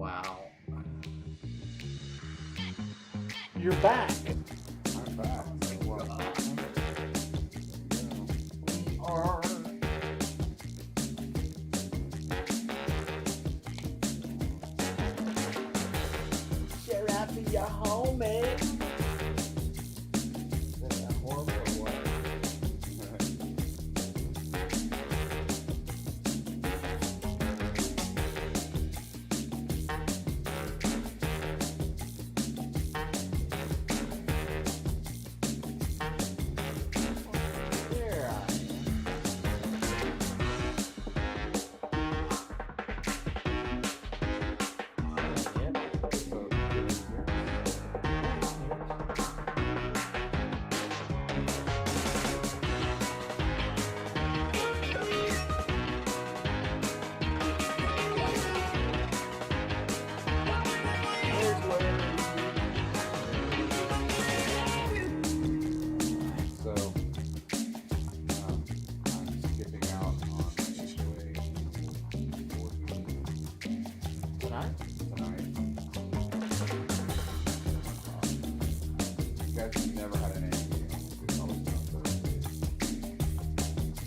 Wow. You're back. I'm back. Are share out to your homie. Is that horrible or what? There I am. So, I'm skipping out on my HOA board meeting Tonight? tonight. You guys have never had an annual meeting. It's always been on Thursdays.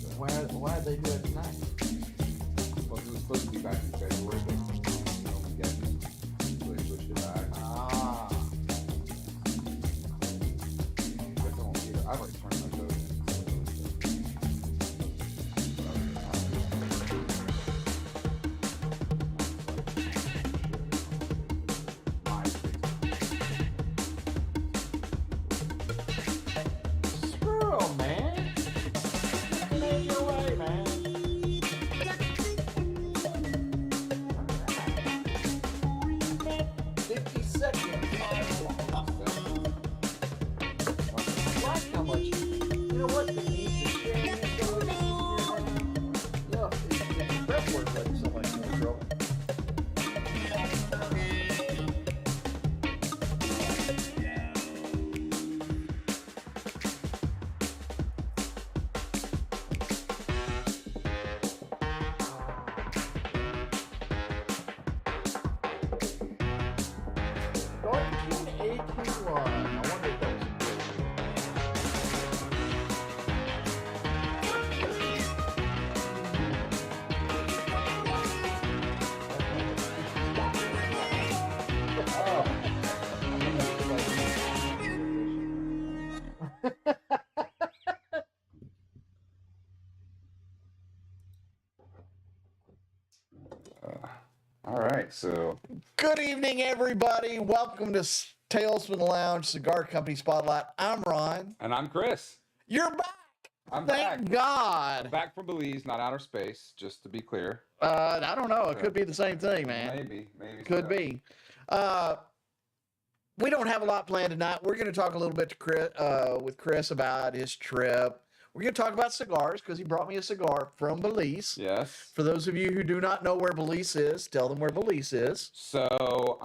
So, Why did they do it tonight? well, it was supposed to be back in February, but we didn't. So they pushed it back. Ah. Guess I won't be there. I've already turned my vote in. Screw 'em, man. Make your way, man. 50 seconds. Like how much? You know what? The needs to share this over here now. Yeah, it's prep work like somebody's in trouble. Starting 81. I wonder if that was a good All right, so Good evening, everybody. Welcome to Tales from the Lounge, Cigar Company Spotlight. I'm Ron. and I'm Chris. You're back. I'm Thank God. back from Belize, not outer space, just to be clear. I don't know. It could be the same thing, man. Maybe Could so. be. We don't have a lot planned tonight. We're going to talk a little bit with Chris about his trip. We're going to talk about cigars because he brought me a cigar from Belize. Yes. For those of you who do not know where Belize is, tell them where Belize is. So,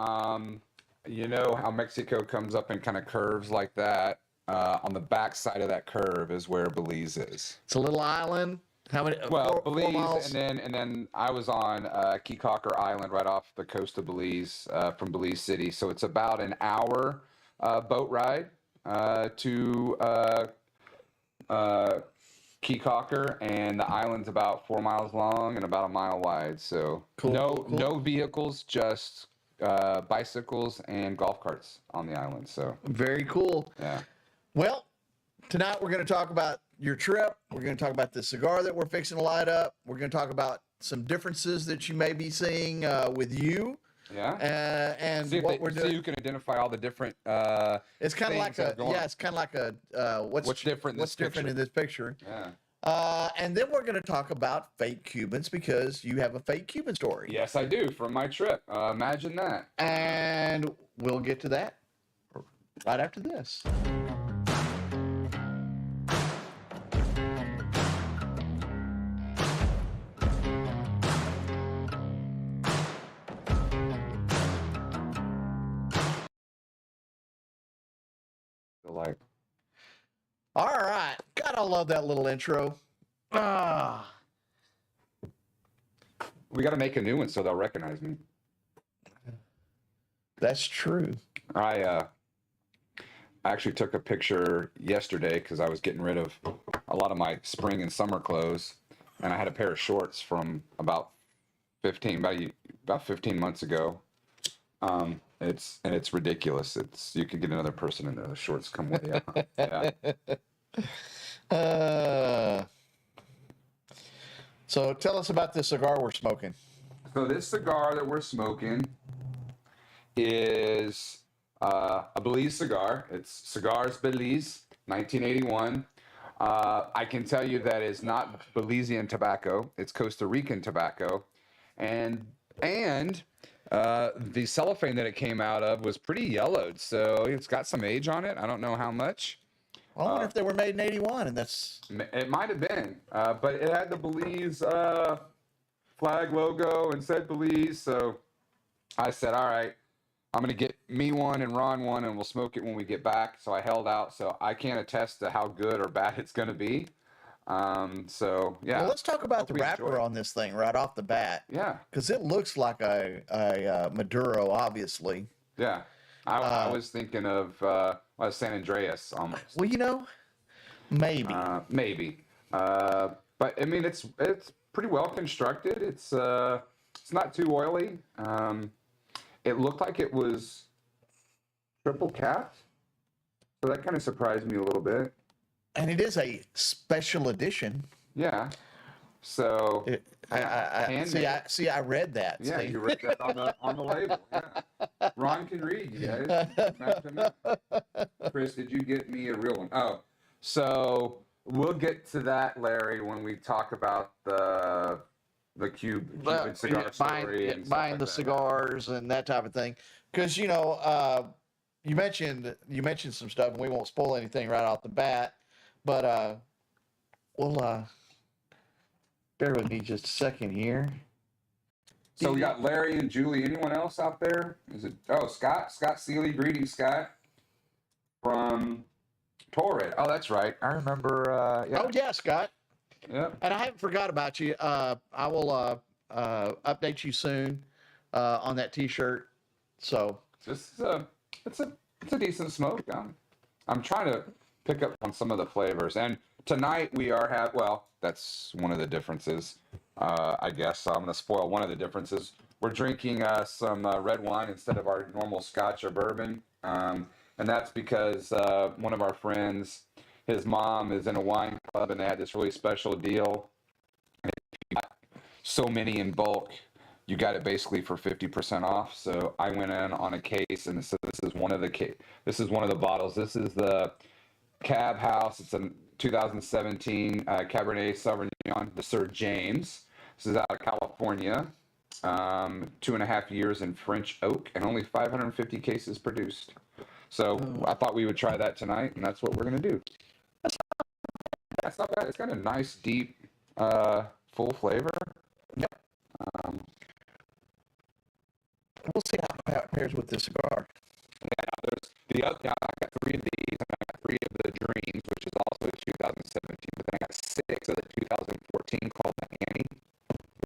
you know how Mexico comes up and kind of curves like that. On the back side of that curve is where Belize is. It's a little island. How many? Well, four Belize, miles? and then I was on Keycocker Island, right off the coast of Belize, from Belize City. So it's about an hour boat ride to Keycocker, and the island's about 4 miles long and about a mile wide. So Cool, cool. no vehicles, just bicycles and golf carts on the island. So Very cool. yeah. Well, tonight we're going to talk about your trip. We're going to talk about the cigar that we're fixing to light up. We're going to talk about some differences that you may be seeing with you Yeah. and See if what they, we're see doing. you can identify all the different. It's kind of things like that are a going on. it's kind of like a What's different in What's this different picture? in this picture? Yeah. And then we're going to talk about fake Cubans because you have a fake Cuban story. Yes, I do from my trip. Imagine that. And we'll get to that right after this. Like, All right. God, I love that little intro. Ah. we got to make a new one so they'll recognize me. That's true. I actually took a picture yesterday because I was getting rid of a lot of my spring and summer clothes, and I had a pair of shorts from about 15 months ago. It's ridiculous. You could get another person in there. The shorts come with you. Yeah. So tell us about this cigar we're smoking. So this cigar that we're smoking is a Belize cigar. It's Cigars Belize, 1981. I can tell you that it's not Belizean tobacco. It's Costa Rican tobacco, and the cellophane that it came out of was pretty yellowed, so it's got some age on it. I don't know how much. Well, I wonder if they were made in 81, and that's... It might have been, but it had the Belize flag logo and said Belize, so I said, all right, I'm going to get me one and Ron one, and we'll smoke it when we get back. So I held out, so I can't attest to how good or bad it's going to be. So, yeah. Well, let's talk about the wrapper on this thing right off the bat. Yeah. Because it looks like a Maduro, obviously. Yeah. I was thinking of San Andreas almost. Well, you know, maybe. Maybe. But, I mean, it's pretty well constructed. It's not too oily. It looked like it was triple capped. So that kind of surprised me a little bit. And it is a special edition. Yeah. So I read that. Yeah, see? you read that on the label. Yeah. Ron can read, you guys. Chris, did you get me a real one? Oh, so we'll get to that, Larry, when we talk about the Cuban cigar story and buying like the that. Cigars and that type of thing. Because you mentioned some stuff, and we won't spoil anything right off the bat. But we'll bear with me just a second here. So we got Larry and Julie. Anyone else out there? Is it Scott Seeley? Greetings, Scott, from Torrid. Oh, that's right. I remember. Yeah. Oh yeah, Scott. Yeah. And I haven't forgot about you. I will update you soon on that T-shirt. So it's a decent smoke. I'm trying to pick up on some of the flavors. And tonight we are that's one of the differences, I guess. So I'm going to spoil one of the differences. We're drinking some red wine instead of our normal Scotch or bourbon. And that's because one of our friends, his mom is in a wine club, and they had this really special deal. And if you got so many in bulk, you got it basically for 50% off. So I went in on a case, and so this is one of the bottles. This is the Cab House. It's a 2017 Cabernet Sauvignon, the Sir James. This is out of California. 2.5 years in French oak, and only 550 cases produced. So I thought we would try that tonight, and that's what we're gonna do. That's not bad. It's got a nice, deep, full flavor. Yep. We'll see how it pairs with this cigar. Yeah, I got 3 of these, and I got 3 of the Dreams, which is also 2017, but then I got 6 of the 2014 called the Annie,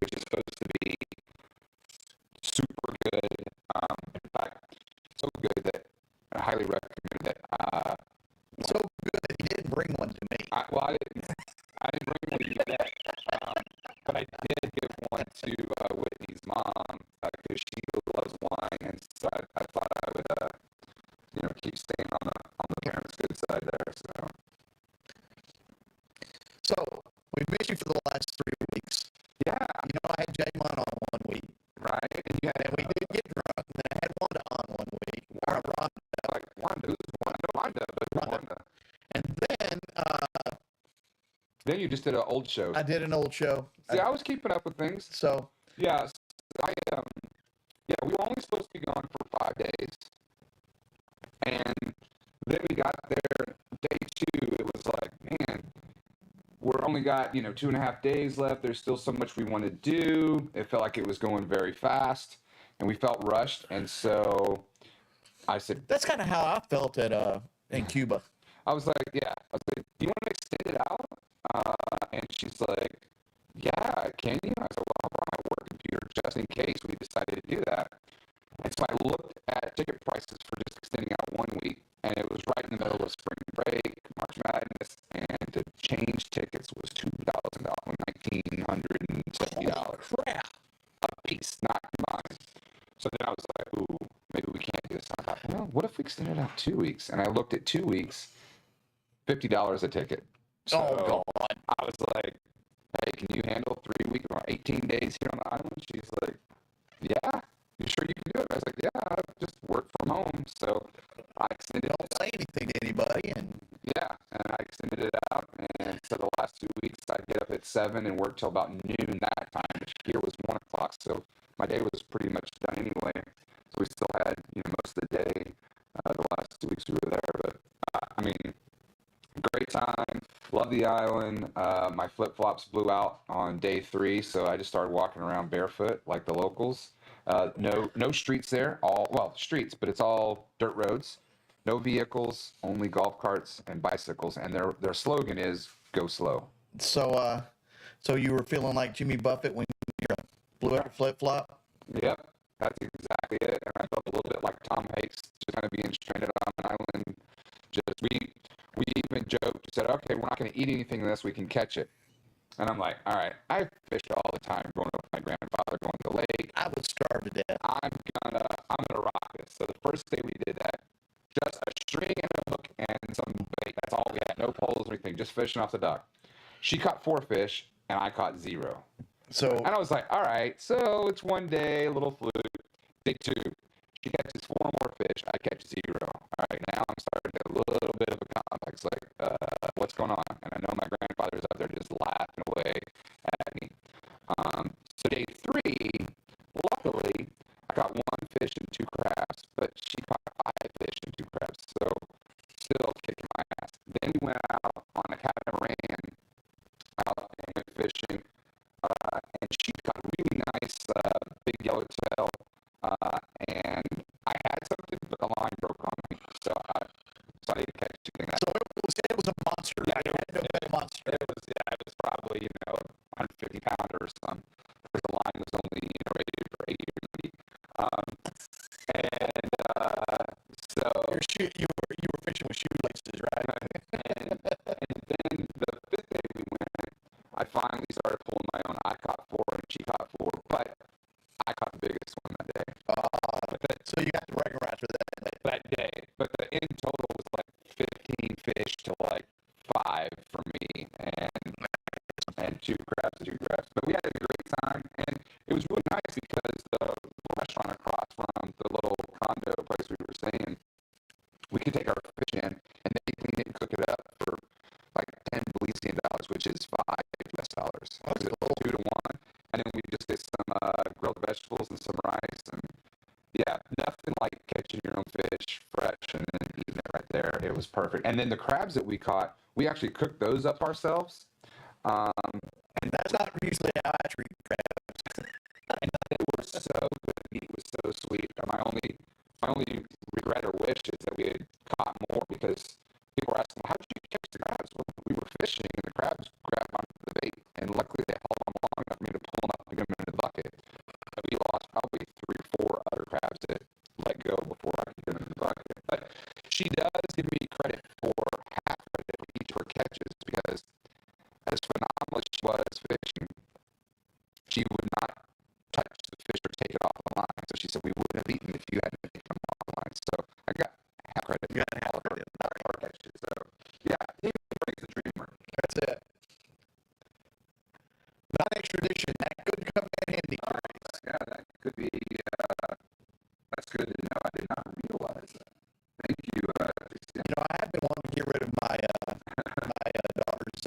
which is supposed to be super good. In fact, so good that I highly recommend it. So good that he didn't bring one to me. I didn't bring one to you yet, but I did give one to Whitney's mom because she loves wine, and so I thought I would, keep staying on the parents' good side there. So we've missed you for the last 3 weeks. Yeah, I had Jaymon on 1 week, right. And we did get drunk. And then I had Wanda on 1 week. Wanda. And Then you just did an old show. I did an old show. See, I was keeping up with things. So Yeah, we were only supposed to be gone for 5 days, and then we got there day 2. It was like, man, we're only got 2.5 days left. There's still so much we want to do. It felt like it was going very fast, and we felt rushed. And so I said, that's kind of how I felt in Cuba. I was like, do you want to extend it out? And she's like, yeah, can you? I said, well, I'll bring my work computer just in case we decided to do that. And so I looked at ticket we extended out 2 weeks. And I looked at 2 weeks, $50 a ticket. So Oh, God. I was like, hey, can you handle 3 weeks or 18 days here on the island? She's like, yeah. You sure you can do it? I was like, yeah, I just work from home. So I extended it. Don't say anything to anybody. And Yeah, and I extended it out. And so the last 2 weeks, I'd get up at 7 and work till about noon that time, which here was 1 o'clock. So my day was pretty much done anyway. So we still had, most of the day the last 2 weeks we were there. But, I mean, great time. Love the island. My flip-flops blew out on day 3, so I just started walking around barefoot like the locals. No streets there. Streets, but it's all dirt roads. No vehicles, only golf carts and bicycles. And their slogan is "Go slow." so you were feeling like Jimmy Buffett when you blew out your flip-flop? Yep, that's exactly it. And I felt a little bit like Tom Hanks, just kind of being stranded on an island. We even joked, said, okay, we're not going to eat anything unless we can catch it. And I'm like, all right, I fished all the time, growing up with my grandfather, going to the lake. I would starve to death. I'm gonna rock this. So the first day we did that, just a string and a hook and some bait. That's all we had. No poles or anything, just fishing off the dock. She caught 4 fish, and I caught 0. So And I was like, all right, so it's one day, a little fluke. Day 2, she catches 4 more fish. I catch 0. All right, now I'm starting to get a little bit of a complex. Like, what's going on? And I know my grandfather's out there just laughing away at me. So day 3, luckily, I caught 1 fish and 2 crabs, but she caught 5 fish and 2 crabs. So still kicking my ass. Then we went out on a catamaran out and went fishing. And she caught a really nice big yellowtail. And I had something, but the line broke on me. So I didn't catch anything. so it was a monster. Yeah, It had to be a monster. It was probably, 150 pounder or something. Because the line was only, rated for 80 or 90. So You were fishing with shoelaces, right? and then the 5th day we went, I finally started pulling my own. I caught 4 and she caught 4, but I caught the biggest one that day. So you got the bragging rights for that. Day. But the in total was like 15 fish to like 5 for me, and 2 crabs and 2 crabs. But we had a great time, and it was really nice because the restaurant across from the little condo place we were staying, we could take our fish in, and they clean it and cook it up for like 10 Belizean dollars, which is $5 US. That's cool. 2 to 1, and then we just get some grilled vegetables and some rice, and yeah, nothing like catching your own fish fresh and then eating it right there. It was perfect. And then the crabs that we caught, we actually cooked those up ourselves. And that's not usually how I treat crabs. And they were so good. The meat was so sweet. And my only regret or wish is that we had caught more, because people were asking, well, how did you catch the crabs? Well, we were fishing and the crabs grabbed onto the bait, and luckily they held on long enough for me to pull them up and get them in the bucket. But we lost probably 3 or 4 other crabs that let go before I could get them in the bucket. But she does give me credit for half credit for each of her catches, because as phenomenal as she was fishing, she would not touch the fish or take it off the line. So she said we wouldn't have eaten if you hadn't taken them off the line. So I got half credit. You got half credit. Our catches. So yeah, he brings the dreamer. That's it. Non-extradition, that could come in handy. Yeah, that could be. That's good to know. I did not realize that. Thank you. I have been wanting to get rid of my daughter's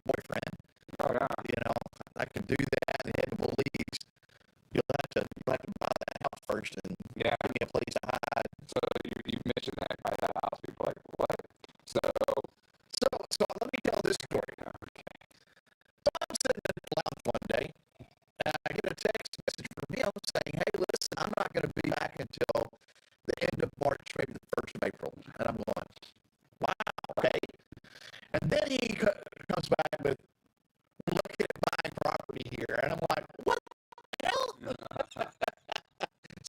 boyfriend. Oh yeah. I can do that and head to Belize. You'll have to buy that house first and Yeah. give me a place to hide. So you mentioned that by that house. People are like, what? So So let me tell this story. okay. So I'm sitting in the lounge one day, and I get a text message from him saying, hey, listen, I'm not going to be back until the end of March, maybe the 1st of April. And I'm going, wow, okay. And then he comes back with, we're looking at buying property here. And I'm like, what the hell?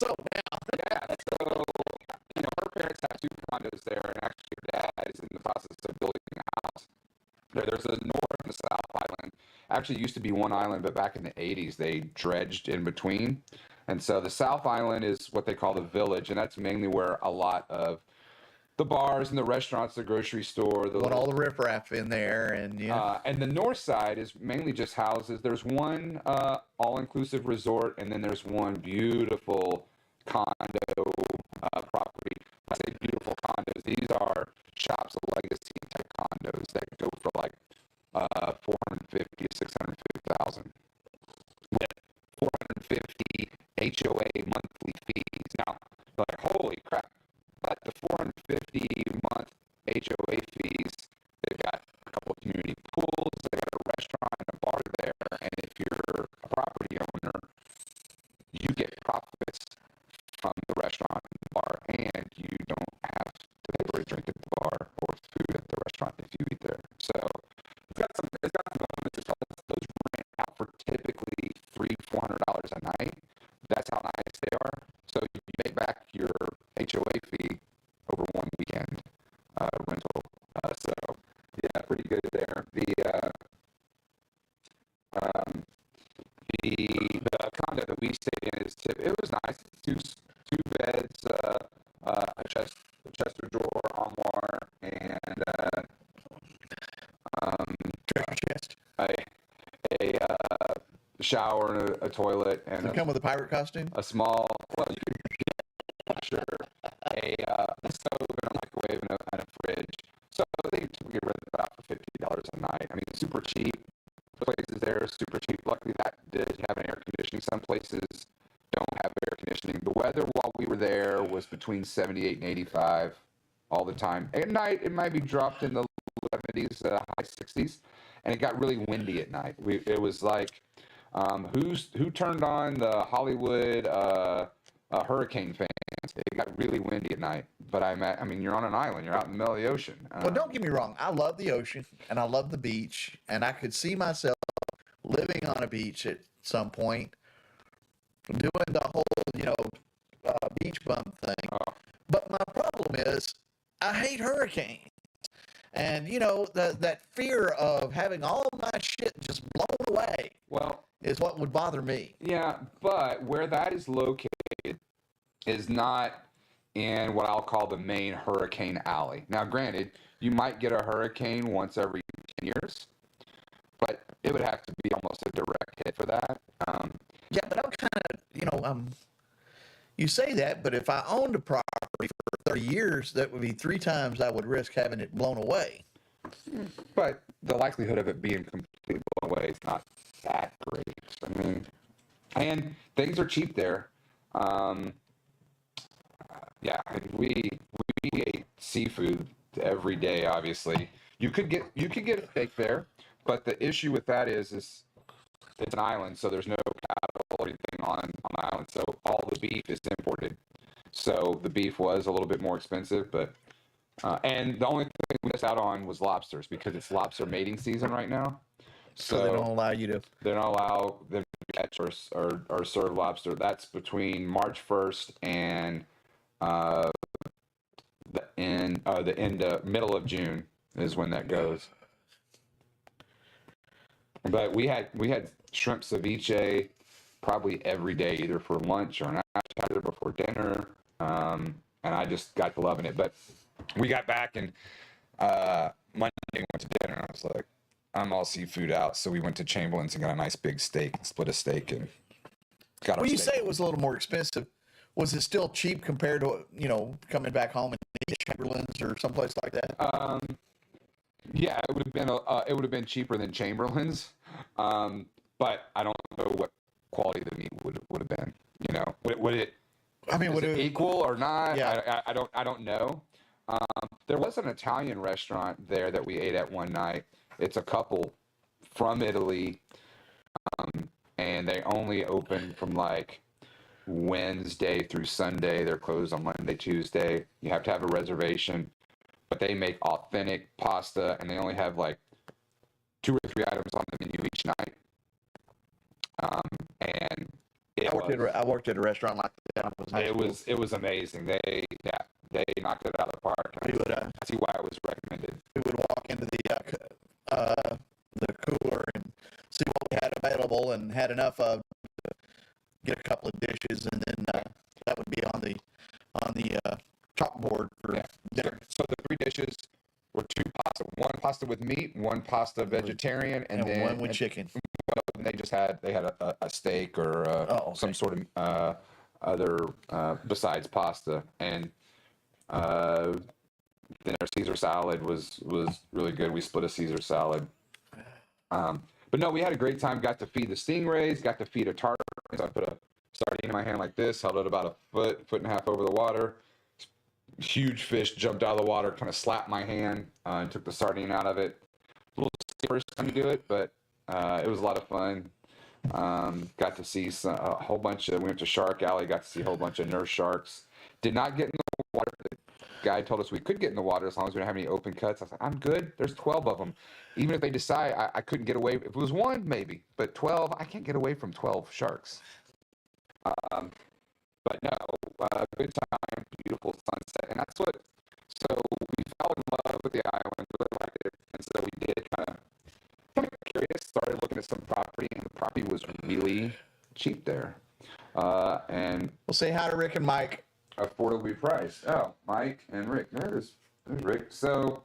So now, Yeah, so, her parents have 2 condos there, and actually her dad is in the process of building a house. There's a north and a south island. Actually, it used to be one island, but back in the 80s, they dredged in between. And so the south island is what they call the village, and that's mainly where a lot of the bars and the restaurants, the grocery store, the Want all the riffraff in there, and and the north side is mainly just houses. There's one all-inclusive resort, and then there's one beautiful condo property. I say beautiful condos. These are Shop's legacy type condos that go for like 450 to 650,000 with 450 HOA monthly fees. Now, like, holy crap! But the 450 month HOA fees, they've got a couple of community pools, they got a restaurant and a bar there, and if you're a property owner, you get profits from the restaurant and the bar, and you don't have to pay for a drink at the bar or food at the restaurant if you eat there. So it's got some elements as well. Those rent out for typically $300-$400 a night. That's how nice they are. So you pay back your HOA fee over one weekend rental. So yeah, pretty good there. The condo that we stayed in it was nice. Two beds, a Chester drawer, armoire, and treasure chest. a shower and a toilet and Does it come with a pirate costume? a small, well, you could, sure, a stove and a microwave and a fridge. So they typically rent it out for $50 a night. I mean, super cheap. The places there are super cheap. Luckily, that did have an air conditioning. Some places don't have air conditioning. The weather while we were there was between 78 and 85 all the time. At night, it might be dropped in the 70s, high 60s, and it got really windy at night. It was like, who turned on the Hollywood hurricane fans? It got really windy at night. But I mean, you're on an island. You're out in the middle of the ocean. Well, don't get me wrong. I love the ocean and I love the beach, and I could see myself living on a beach at some point, doing the whole, beach bum thing. Oh. But my problem is, I hate hurricanes, and that fear of having all of my shit just blown away. Well, is what would bother me. Yeah, but where that is located is not in what I'll call the main hurricane alley. Now, granted, you might get a hurricane once every 10 years, but it would have to be almost a direct hit for that. Yeah, but I'm kind of, you say that, but if I owned a property for 30 years, that would be 3 times I would risk having it blown away. But the likelihood of it being completely blown away is not that great. I mean, and things are cheap there. Yeah, we ate seafood every day. Obviously, you could get a steak there, but the issue with that is it's an island, so there's no cattle or anything on the island. So all the beef is imported. So the beef was a little bit more expensive, but and the only thing we missed out on was lobsters because it's lobster mating season right now. So they don't allow you to. They don't allow them to catch or serve lobster. That's between March 1st and middle of June is when that goes. But we had shrimp ceviche probably every day, either for lunch or an appetizer before dinner, and I just got to loving it. But we got back and Monday we went to dinner, and I was like, I'm all seafood out, so we went to Chamberlain's and got a nice big steak, split a steak, and got our When you steak. say it was a little more expensive, was it still cheap compared to coming back home and eating at Chamberlain's or someplace like that? Yeah, it would have been cheaper than Chamberlain's, but I don't know what quality the meat would have been. Would it? I mean, would it it equal or not? Yeah. I don't know. There was an Italian restaurant there that we ate at one night. It's a couple from Italy, and they only open from like Wednesday through Sunday. They're closed on Monday, Tuesday. You have to have a reservation, but they make authentic pasta, and they only have like 2 or 3 items on the menu each night. And I worked at a restaurant like that. It was amazing. They knocked it out of the park. We would, I see why it was recommended. we would walk into the cooler and see what we had available and had enough of to get a couple of dishes, and then that would be on the chalkboard for dinner. with meat, one pasta vegetarian, and then one with chicken. they had a steak or some sort of other besides pasta, and then our Caesar salad was really good. We split a Caesar salad. But no, we had a great time. Got to feed the stingrays, got to feed a tarpon. So I put a sardine in my hand like this, held it about a foot and a half over the water. Huge fish jumped out of the water, kind of slapped my hand, and took the sardine out of it. A little first time to do it, but it was a lot of fun. Got to see a whole bunch of, we went to Shark Alley, got to see a whole bunch of nurse sharks. Did not get in the water. The guy told us we could get in the water as long as we don't have any open cuts. I was like, I'm good. There's 12 of them. Even if they decide I couldn't get away, if it was one, maybe, but 12, I can't get away from 12 sharks. But no, good time, beautiful sunset, and that's what. So we fell in love with the island, really liked it, and so we did kind of curious. Started looking at some property, and the property was really cheap there. And we'll say hi to Rick and Mike. Affordably priced. Oh, Mike and Rick. There's Rick. So,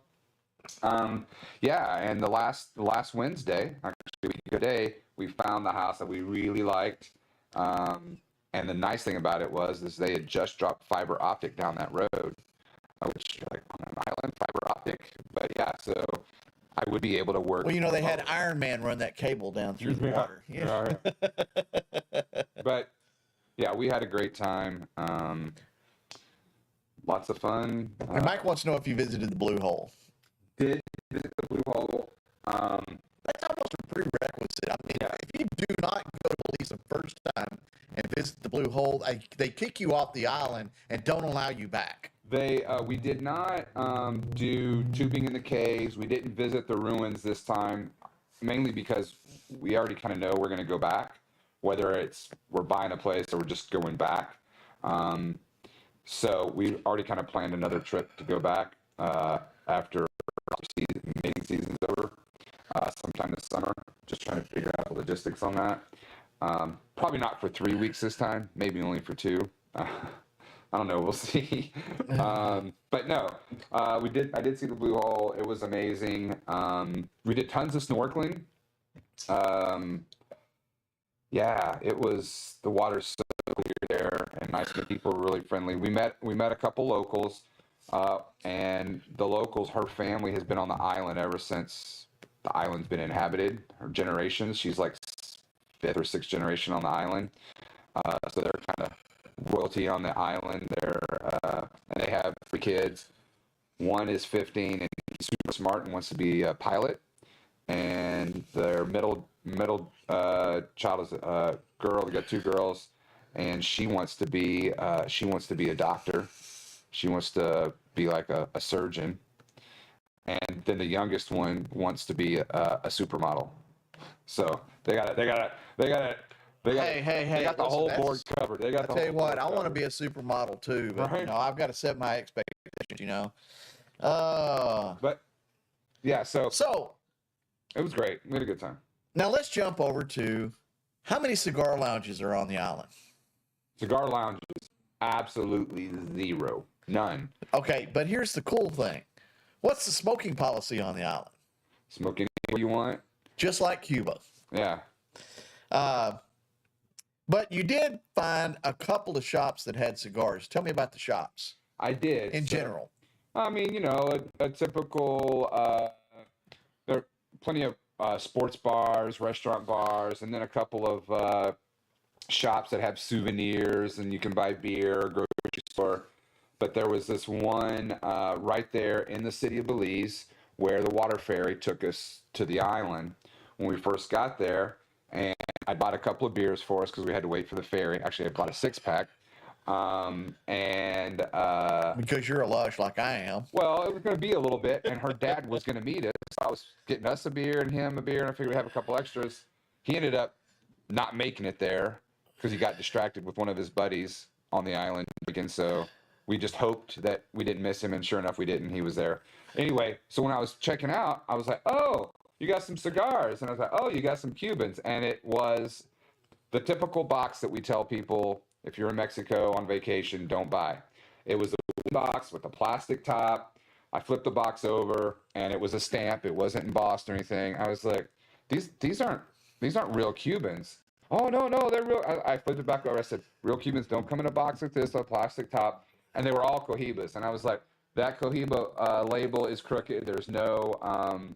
yeah, and the last Wednesday, actually a day, we found the house that we really liked. And the nice thing about it was they had just dropped fiber optic down that road, which you're like, on an island, fiber optic. But yeah, so I would be able to work. Well, they had Iron Man run that cable down through the water. Yeah. But yeah, we had a great time. Lots of fun. And Mike wants to know if you visited the Blue Hole. Did visit the Blue Hole. That's almost a prerequisite. I mean, if you do not go to Belize the first time and visit the Blue Hole, they kick you off the island and don't allow you back. We did not do tubing in the caves. We didn't visit the ruins this time, mainly because we already kind of know we're going to go back, whether it's we're buying a place or we're just going back. So we already kind of planned another trip to go back after mating season's over, sometime this summer. Just trying to figure out the logistics on that. Probably not for 3 weeks this time, maybe only for 2. I don't know. We'll see. But no, I did see the Blue Hole. It was amazing. We did tons of snorkeling. Yeah, it was, the water's so clear there and nice. The people were really friendly. We met a couple locals, and the locals, her family has been on the island ever since the island's been inhabited, her generations. She's like 5th or 6th generation on the island. So they're kind of royalty on the island. And they have 3 kids. One is 15 and he's super smart and wants to be a pilot. And their middle child is a girl. They got 2 girls, and she wants to be a doctor. She wants to be like a surgeon. And then the youngest one wants to be a supermodel. So they got the whole board covered. They got. I tell you what, I want to be a supermodel too, but right? I've got to set my expectations. But yeah, so it was great. We had a good time. Now let's jump over to how many cigar lounges are on the island? Cigar lounges, absolutely 0, none. Okay, but here's the cool thing. What's the smoking policy on the island? Smoke anywhere you want. Just like Cuba. Yeah. But you did find a couple of shops that had cigars. Tell me about the shops. I did. In general. I mean, a typical, there are plenty of sports bars, restaurant bars, and then a couple of shops that have souvenirs and you can buy beer or grocery store. But there was this one right there in the city of Belize where the water ferry took us to the island when we first got there. And I bought a couple of beers for us because we had to wait for the ferry. Actually, I bought a 6-pack. Because you're a lush like I am. Well, it was going to be a little bit, and her dad was going to meet us. I was getting us a beer and him a beer, and I figured we'd have a couple extras. He ended up not making it there because he got distracted with one of his buddies on the island. And so we just hoped that we didn't miss him, and sure enough, we didn't. He was there. Anyway, so when I was checking out, I was like, oh, you got some cigars. And I was like, oh, you got some Cubans. And it was the typical box that we tell people, if you're in Mexico on vacation, don't buy. It was a box with a plastic top. I flipped the box over, and it was a stamp. It wasn't embossed or anything. I was like, these aren't real Cubans. Oh no, they're real. I flipped it back over. I said, real Cubans don't come in a box like this, a plastic top, and they were all Cohibas. And I was like, that Cohiba label is crooked. There's no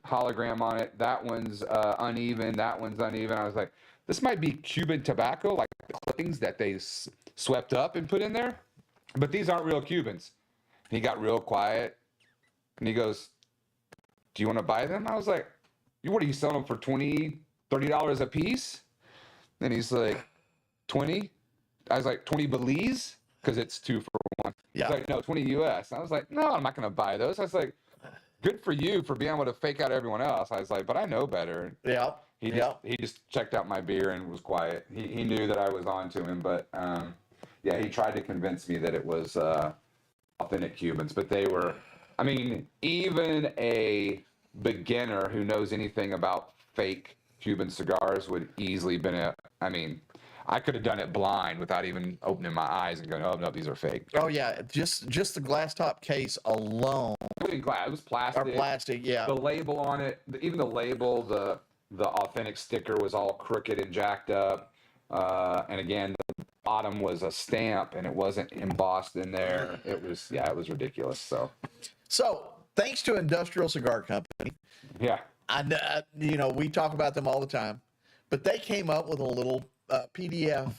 hologram on it. That one's uneven. That one's uneven. I was like, this might be Cuban tobacco, like the clippings that they swept up and put in there, but these aren't real Cubans. And he got real quiet, and he goes, do you want to buy them? I was like, what are you selling them for, $20, $30 a piece? And he's like, 20? I was like, 20 Belize? Because it's 2 for 1. Yeah. He's like, no, 20 US. I was like, no, I'm not going to buy those. I was like, good for you for being able to fake out everyone else. I was like, but I know better. Yeah. He just checked out my beer and was quiet. He knew that I was on to him, but yeah, he tried to convince me that it was authentic Cubans. But they were, I mean, even a beginner who knows anything about fake Cuban cigars would easily been I mean, I could have done it blind without even opening my eyes and going, oh no, these are fake. Oh yeah, just the glass top case alone. It wasn't glass, it was plastic. Or plastic, yeah. The label on it, even the label, the authentic sticker was all crooked and jacked up. And again, the bottom was a stamp and it wasn't embossed in there. It was ridiculous. So thanks to Industrial Cigar Company. Yeah. We talk about them all the time, but they came up with a little PDF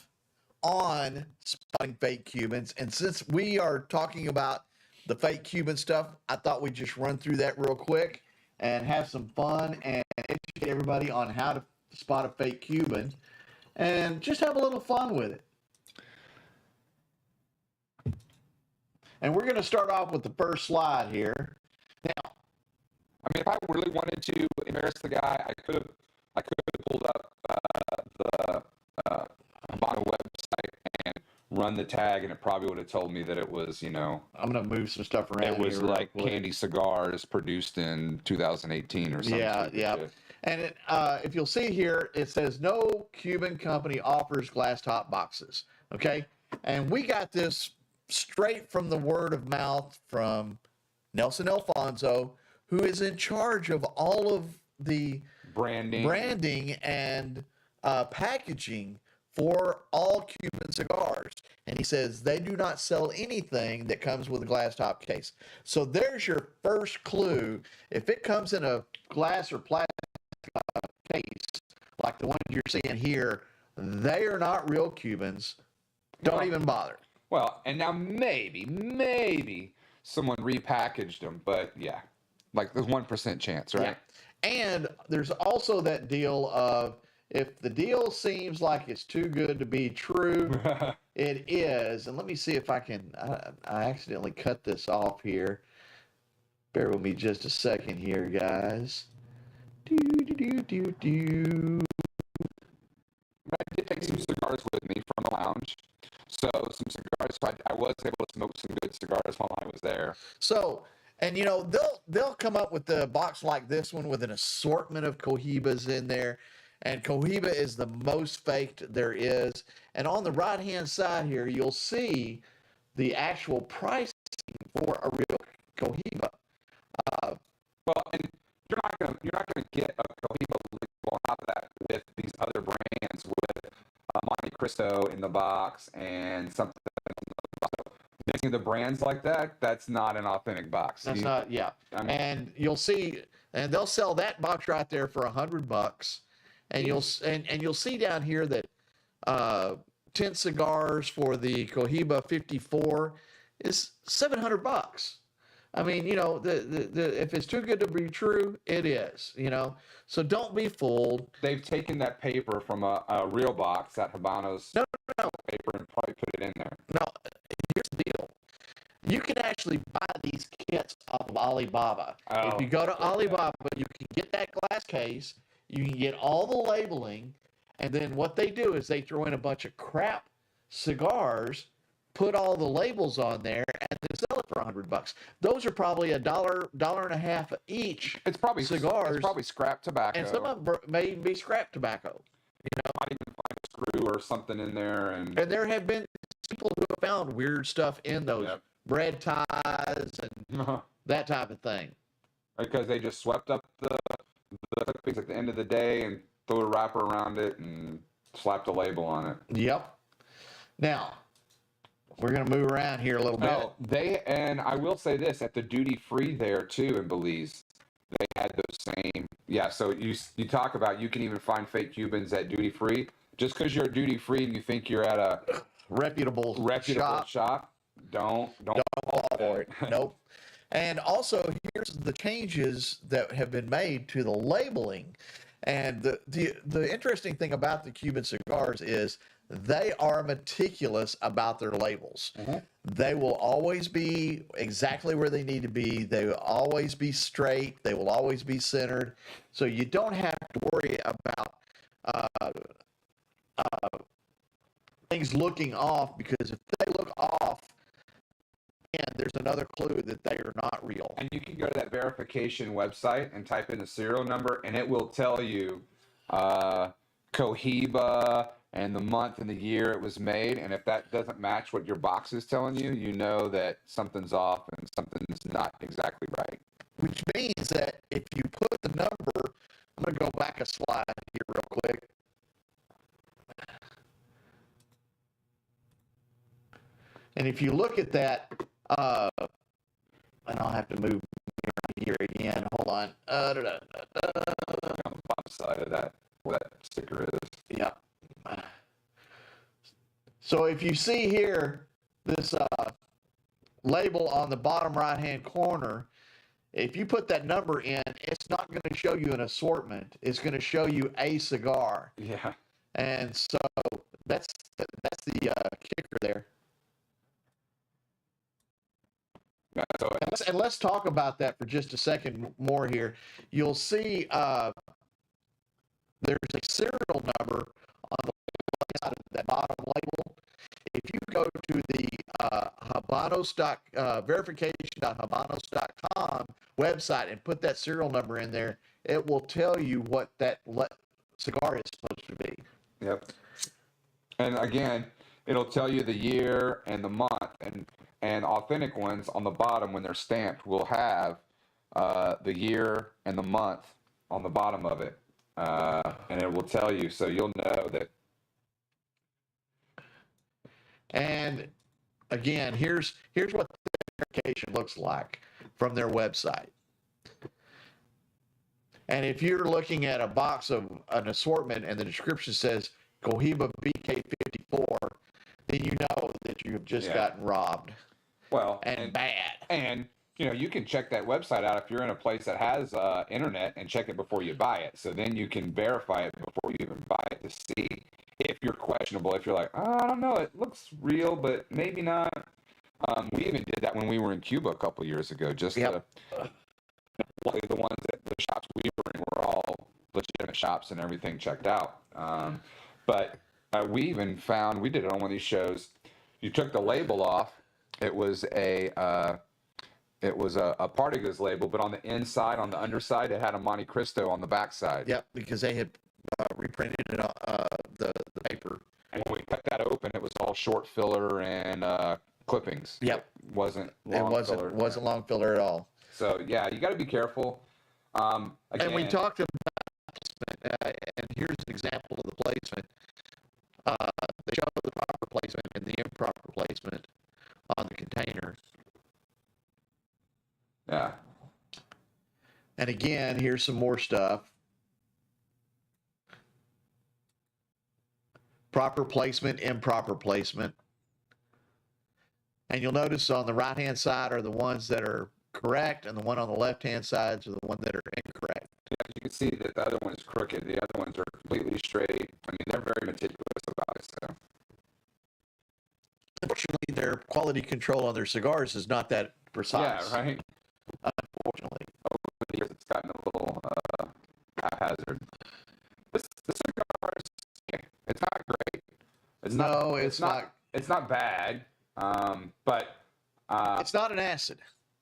on spotting fake Cubans. And since we are talking about the fake Cuban stuff, I thought we'd just run through that real quick and have some fun and educate everybody on how to spot a fake Cuban and just have a little fun with it. And we're going to start off with the first slide here. Now, I mean, if I really wanted to embarrass the guy, I could have pulled up the Habano website and run the tag, and it probably would have told me that it was, I'm going to move some stuff around. It was here like Candy Cigars produced in 2018 or something. Yeah. And if you'll see here, it says no Cuban company offers glass top boxes. Okay, and we got this straight from the word of mouth from Nelson Alfonso, who is in charge of all of the branding and packaging for all Cuban cigars. And he says they do not sell anything that comes with a glass top case. So there's your first clue. If it comes in a glass or plastic case, like the one you're seeing here, they are not real Cubans. Don't even bother. Well, and now maybe someone repackaged them, but yeah, like the 1% chance, right? Yeah. And there's also that deal of if the deal seems like it's too good to be true, it is. And let me see if I can, I accidentally cut this off here. Bear with me just a second here, guys. I did take some cigars with me from the lounge. So some cigars, so I was able to smoke some good cigars while I was there. So, and they'll come up with a box like this one with an assortment of Cohibas in there. And Cohiba is the most faked there is. And on the right-hand side here, you'll see the actual pricing for a real Cohiba. Well, and you're not gonna get a Cohiba label on top of that with these other brands with Monte Cristo in the box and something. Mixing the brands like that, that's not an authentic box. That's not, yeah. And you'll see, and they'll sell that box right there for $100. And you'll see down here that 10 cigars for the Cohiba 54 is $700. I mean, if it's too good to be true, it is, So don't be fooled. They've taken that paper from a real box, that Habano's paper, and probably put it in there. No, here's the deal. You can actually buy these kits off of Alibaba. If you go to Alibaba, you can get that glass case. You can get all the labeling, and then what they do is they throw in a bunch of crap cigars, put all the labels on there, and then sell it for $100. Those are probably $1.50 each. It's probably cigars. It's probably scrap tobacco, and some of them may even be scrap tobacco. Might even find a screw or something in there, and there have been people who have found weird stuff in those bread ties and that type of thing. Because they just swept up the clippings at the end of the day and threw a wrapper around it and slapped a label on it. Yep. Now, we're going to move around here a little bit. Oh, and I will say this, at the duty free there too in Belize, they had those same. Yeah, so you talk about you can even find fake Cubans at duty free. Just because you're at duty free and you think you're at a reputable shop, don't fall for it. Nope. And also, here's the changes that have been made to the labeling. And the interesting thing about the Cuban cigars is they are meticulous about their labels. Mm-hmm. They will always be exactly where they need to be. They will always be straight. They will always be centered. So you don't have to worry about things looking off, because if they look off, and there's another clue that they are not real. And you can go to that verification website and type in the serial number, and it will tell you Cohiba and the month and the year it was made. And if that doesn't match what your box is telling you, you know that something's off and something's not exactly right. Which means that if you put the number, I'm going to go back a slide here real quick. And if you look at that, and I'll have to move here again. Hold on. On the bottom side of that, where that sticker is. Yeah. So if you see here, this label on the bottom right-hand corner, if you put that number in, it's not going to show you an assortment. It's going to show you a cigar. Yeah. And so that's the kicker there. And let's talk about that for just a second more here. You'll see there's a serial number on the side of that bottom label. If you go to the verification.habanos.com website and put that serial number in there, it will tell you what that cigar is supposed to be. Yep. And again, it'll tell you the year and the month, and authentic ones on the bottom, when they're stamped, will have the year and the month on the bottom of it, and it will tell you, so you'll know that. And again, here's what the verification looks like from their website. And if you're looking at a box of an assortment and the description says Cohiba BK54, then you know that you have just gotten robbed. Well, and bad. And you can check that website out if you're in a place that has internet, and check it before you buy it. So then you can verify it before you even buy it to see if you're questionable. If you're like, oh, I don't know, it looks real, but maybe not. We even did that when we were in Cuba a couple years ago. Just the ones that the shops we were in were all legitimate shops and everything checked out. But we even found, we did it on one of these shows. You took the label off. It was a Partagas label, but on the inside, on the underside, it had a Monte Cristo on the backside. Yep, because they had reprinted it the paper. And when we cut that open, it was all short filler and clippings. Yep, it wasn't long filler at all. So yeah, you got to be careful. Again, and we talked about placement, and here's an example of the placement. They show the proper placement and the improper placement on the container. Yeah. And again, here's some more stuff. Proper placement, improper placement. And you'll notice on the right-hand side are the ones that are correct, and the one on the left-hand side are the ones that are incorrect. Yeah, you can see that the other one is crooked. The other ones are completely straight. I mean, they're very meticulous about it. So. Unfortunately, their quality control on their cigars is not that precise. Yeah, right. Unfortunately, over the years, it's gotten a little haphazard. This cigar it's not great. It's not. It's not bad. But it's not an acid.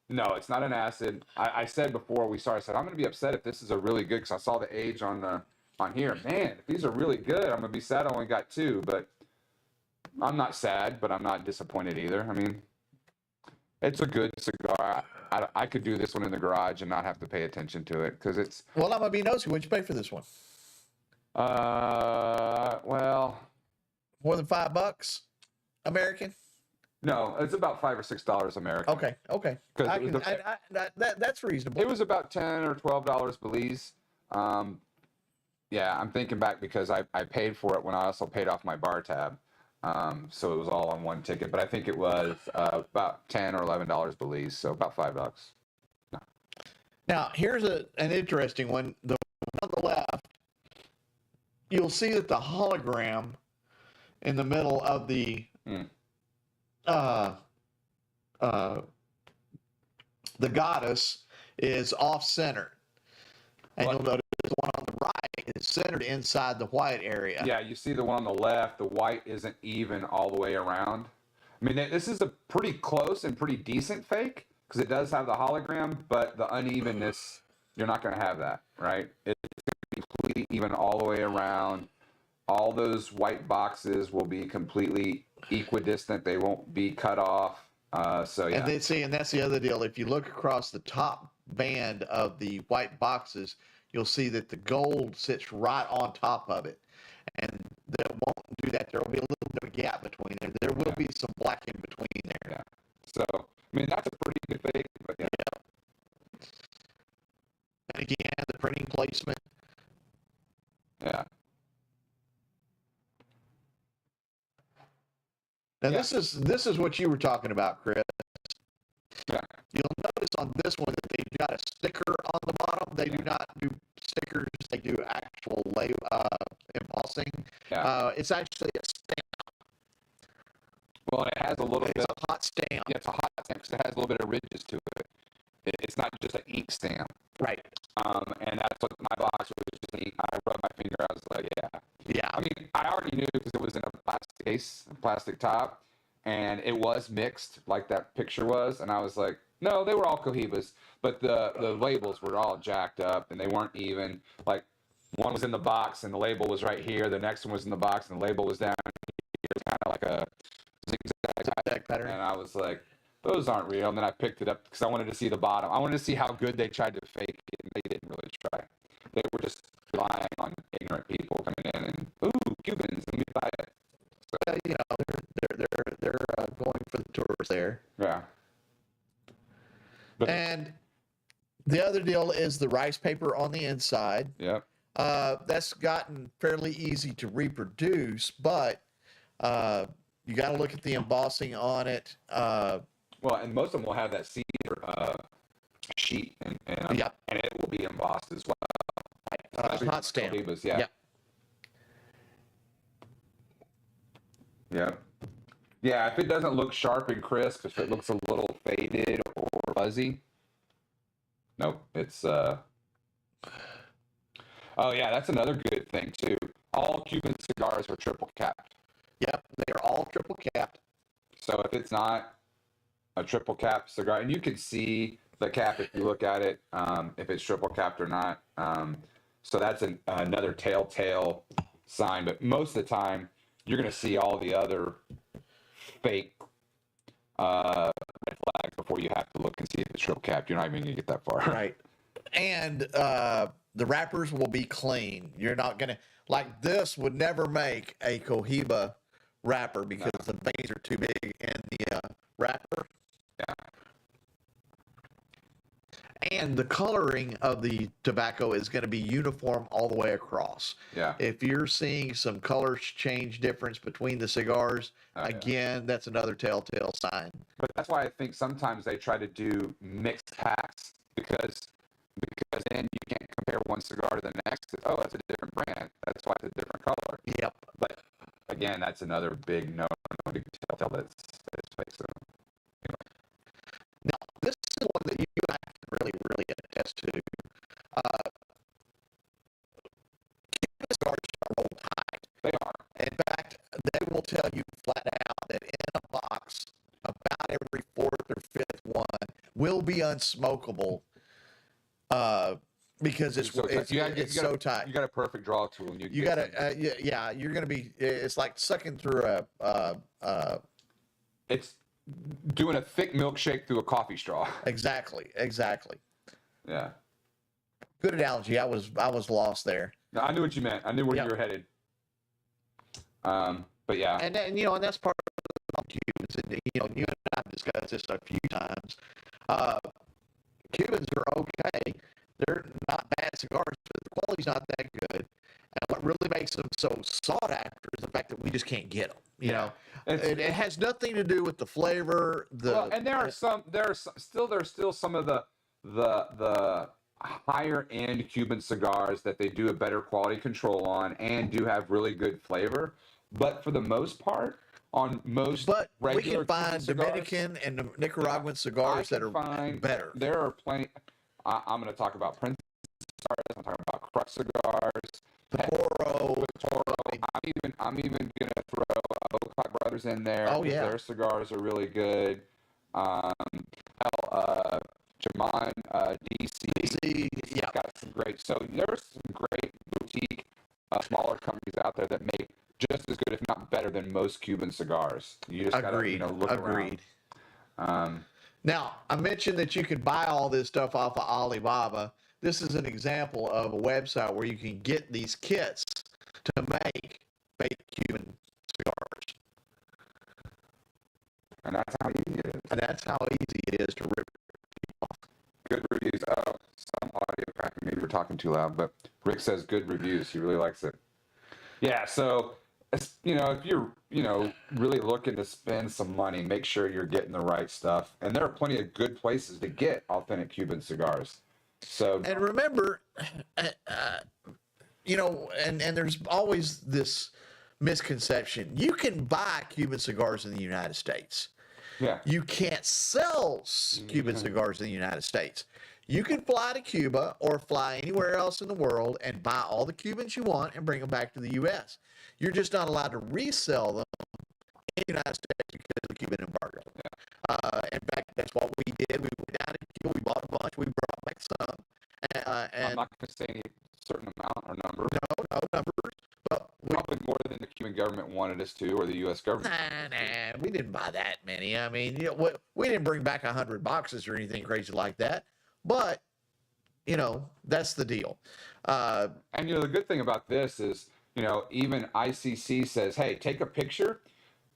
No, it's not an acid. I said before we started, I said I'm going to be upset if this is a really good, because I saw the age on here. Man, if these are really good, I'm going to be sad I only got 2. But I'm not sad, but I'm not disappointed either. I mean, it's a good cigar. I could do this one in the garage and not have to pay attention to it because it's. Well, I'm gonna be nosy. What'd you pay for this one? Well, More than $5 American? no, it's about $5 or $6 American. Okay, okay. 'Cause I it was can, that's reasonable. It was about $10 or $12 Belize. Yeah, I'm thinking back because I paid for it when I also paid off my bar tab. So it was all on one ticket, but I think it was about $10 or $11 Belize, so about $5. Now, here's an interesting one. The one on the left, you'll see that the hologram in the middle of the goddess is off center, and you'll notice the one on the right is centered inside the white area. Yeah, you see the one on the left, the white isn't even all the way around. I mean, this is a pretty close and pretty decent fake because it does have the hologram, but the unevenness, you're not going to have that, right? It's going to be completely even all the way around. All those white boxes will be completely equidistant. They won't be cut off. So yeah. And that's the other deal. If you look across the top band of the white boxes, you'll see that the gold sits right on top of it. And that won't do that. There will be a little bit of a gap between there. There will be some black in between there. Yeah. So, I mean, that's a pretty good fake, but yeah. And again, the printing placement. Yeah. Now this is what you were talking about, Chris. Yeah. You'll notice on this one that they've got a sticker on the bottom. They do not do stickers. They do actual embossing. Yeah. It's actually a stamp. Well, it has a little bit. It's a hot stamp. Yeah, it's a hot stamp because it has a little bit of ridges to it. It's not just an ink stamp. Right. And that's what my box was. Just ink. I rubbed my finger. I was like, yeah. Yeah. I mean, I already knew because it was in a plastic case, plastic top, and it was mixed like that picture was. And I was like, no, they were all Cohibas, but the labels were all jacked up and they weren't even. Like one was in the box and the label was right here. The next one was in the box and the label was down here. It was kind of like a zigzag pattern. And I was like, those aren't real. And then I picked it up because I wanted to see the bottom. I wanted to see how good they tried to fake it, and they didn't really try. They were just relying on ignorant people coming in and, ooh, Cubans, let me buy it. So, you know, they're going for the tourists there. Yeah. But, and the other deal is the rice paper on the inside. Yeah. That's gotten fairly easy to reproduce, but you got to look at the embossing on it. Well, and most of them will have that cedar sheet, and it will be embossed as well. Hot stamp. Yeah. Yep. Yeah. Yeah, if it doesn't look sharp and crisp, if it looks a little faded or fuzzy, nope, it's oh yeah, that's another good thing too. All Cuban cigars are triple capped. Yep, they are all triple capped. So if it's not a triple cap cigar, and you can see the cap if you look at it, if it's triple capped or not. So that's another telltale sign. But most of the time, you're going to see all the other fake red flags before you have to look and see if it's triple capped. You're not even going to get that far. Right. And the wrappers will be clean. You're not going to, like this would never make a Cohiba wrapper because the veins are too big in the wrapper. Yeah. And the coloring of the tobacco is going to be uniform all the way across. Yeah. If you're seeing some color change difference between the cigars, again, that's another telltale sign. But that's why I think sometimes they try to do mixed packs because then you can't compare one cigar to the next. Oh, that's a different brand. That's why it's a different color. Yep. But again, that's another big big telltale that's fake. So, anyway. Now, this is one that you and I can really attest to. Cuban cigars are rolled tight. They are. In fact, they will tell you flat out that in a box, about every fourth or fifth one will be unsmokable because it's so tight. You got a perfect draw tool. And you got to, you're going to be, it's like sucking through It's doing a thick milkshake through a coffee straw. Exactly. Yeah. Good analogy. I was lost there. No, I knew what you meant. I knew where Yep. you were headed. But yeah. And and that's part of Cubans. And you and I have discussed this a few times. Cubans are okay. They're not bad cigars, but the quality's not that good. And what really makes them so sought after is the fact that we just can't get them. It has nothing to do with the flavor. And there's still some of the higher end Cuban cigars that they do a better quality control on and do have really good flavor. But for the most part, on most we regular can find Cuban Dominican and Nicaraguan cigars that are better. There are plenty. I'm going to talk about Prince cigars. I'm talking about Crux cigars. Toro. I'm even going to throw Bocock Brothers in there. Oh yeah, their cigars are really good. Jaman DC, yeah, got some great. So there's some great boutique, smaller companies out there that make just as good, if not better, than most Cuban cigars. You just gotta look around. Now, I mentioned that you could buy all this stuff off of Alibaba. This is an example of a website where you can get these kits to make baked Cuban cigars. And that's how easy it is. And that's how easy it is to rip off. Good reviews. Oh, some audio cracking. Maybe we're talking too loud, but Rick says good reviews. He really likes it. Yeah, so if you're really looking to spend some money, make sure you're getting the right stuff. And there are plenty of good places to get authentic Cuban cigars. So and remember, and there's always this misconception: you can buy Cuban cigars in the United States. Yeah. You can't sell Cuban cigars in the United States. You can fly to Cuba or fly anywhere else in the world and buy all the Cubans you want and bring them back to the U.S. You're just not allowed to resell them in the United States because of the Cuban embargo. Yeah. In fact, that's what we did. We went down to Cuba, we bought a bunch, we brought back some. And I'm not going to say any certain amount or number. No numbers. But probably more than the Cuban government wanted us to, or the U.S. government. Nah, we didn't buy that many. I mean, we didn't bring back 100 boxes or anything crazy like that. But, that's the deal. And, the good thing about this is, even ICC says, hey, take a picture,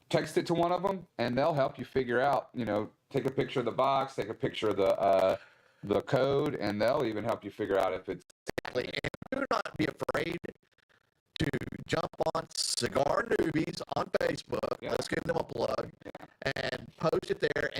text it to one of them, and they'll help you figure out, take a picture of the box, take a picture of the code, and they'll even help you figure out if it's... Exactly. And do not be afraid to jump on Cigar Newbies on Facebook. Yeah. Let's give them a plug. Yeah. And post it there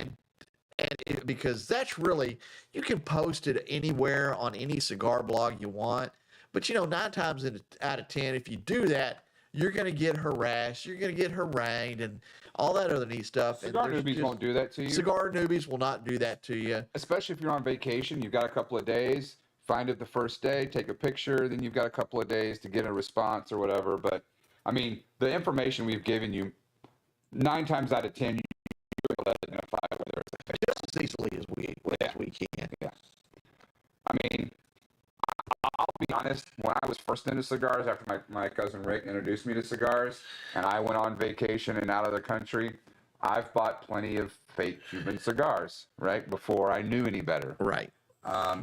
because that's really, you can post it anywhere on any cigar blog you want. But 9 times out of 10, if you do that, you're going to get harassed, you're going to get harangued, and all that other neat stuff. Cigar Newbies won't do that to you. Cigar Newbies will not do that to you. Especially if you're on vacation, you've got a couple of days, find it the first day, take a picture, then you've got a couple of days to get a response or whatever. But, I mean, the information we've given you, 9 times out of 10, you're able to identify whether it's a fake. Just as easily as we can. Yeah. I mean, I'll be honest, when I was first into cigars, after my cousin Rick introduced me to cigars, and I went on vacation and out of the country, I've bought plenty of fake Cuban cigars, right, before I knew any better. Right.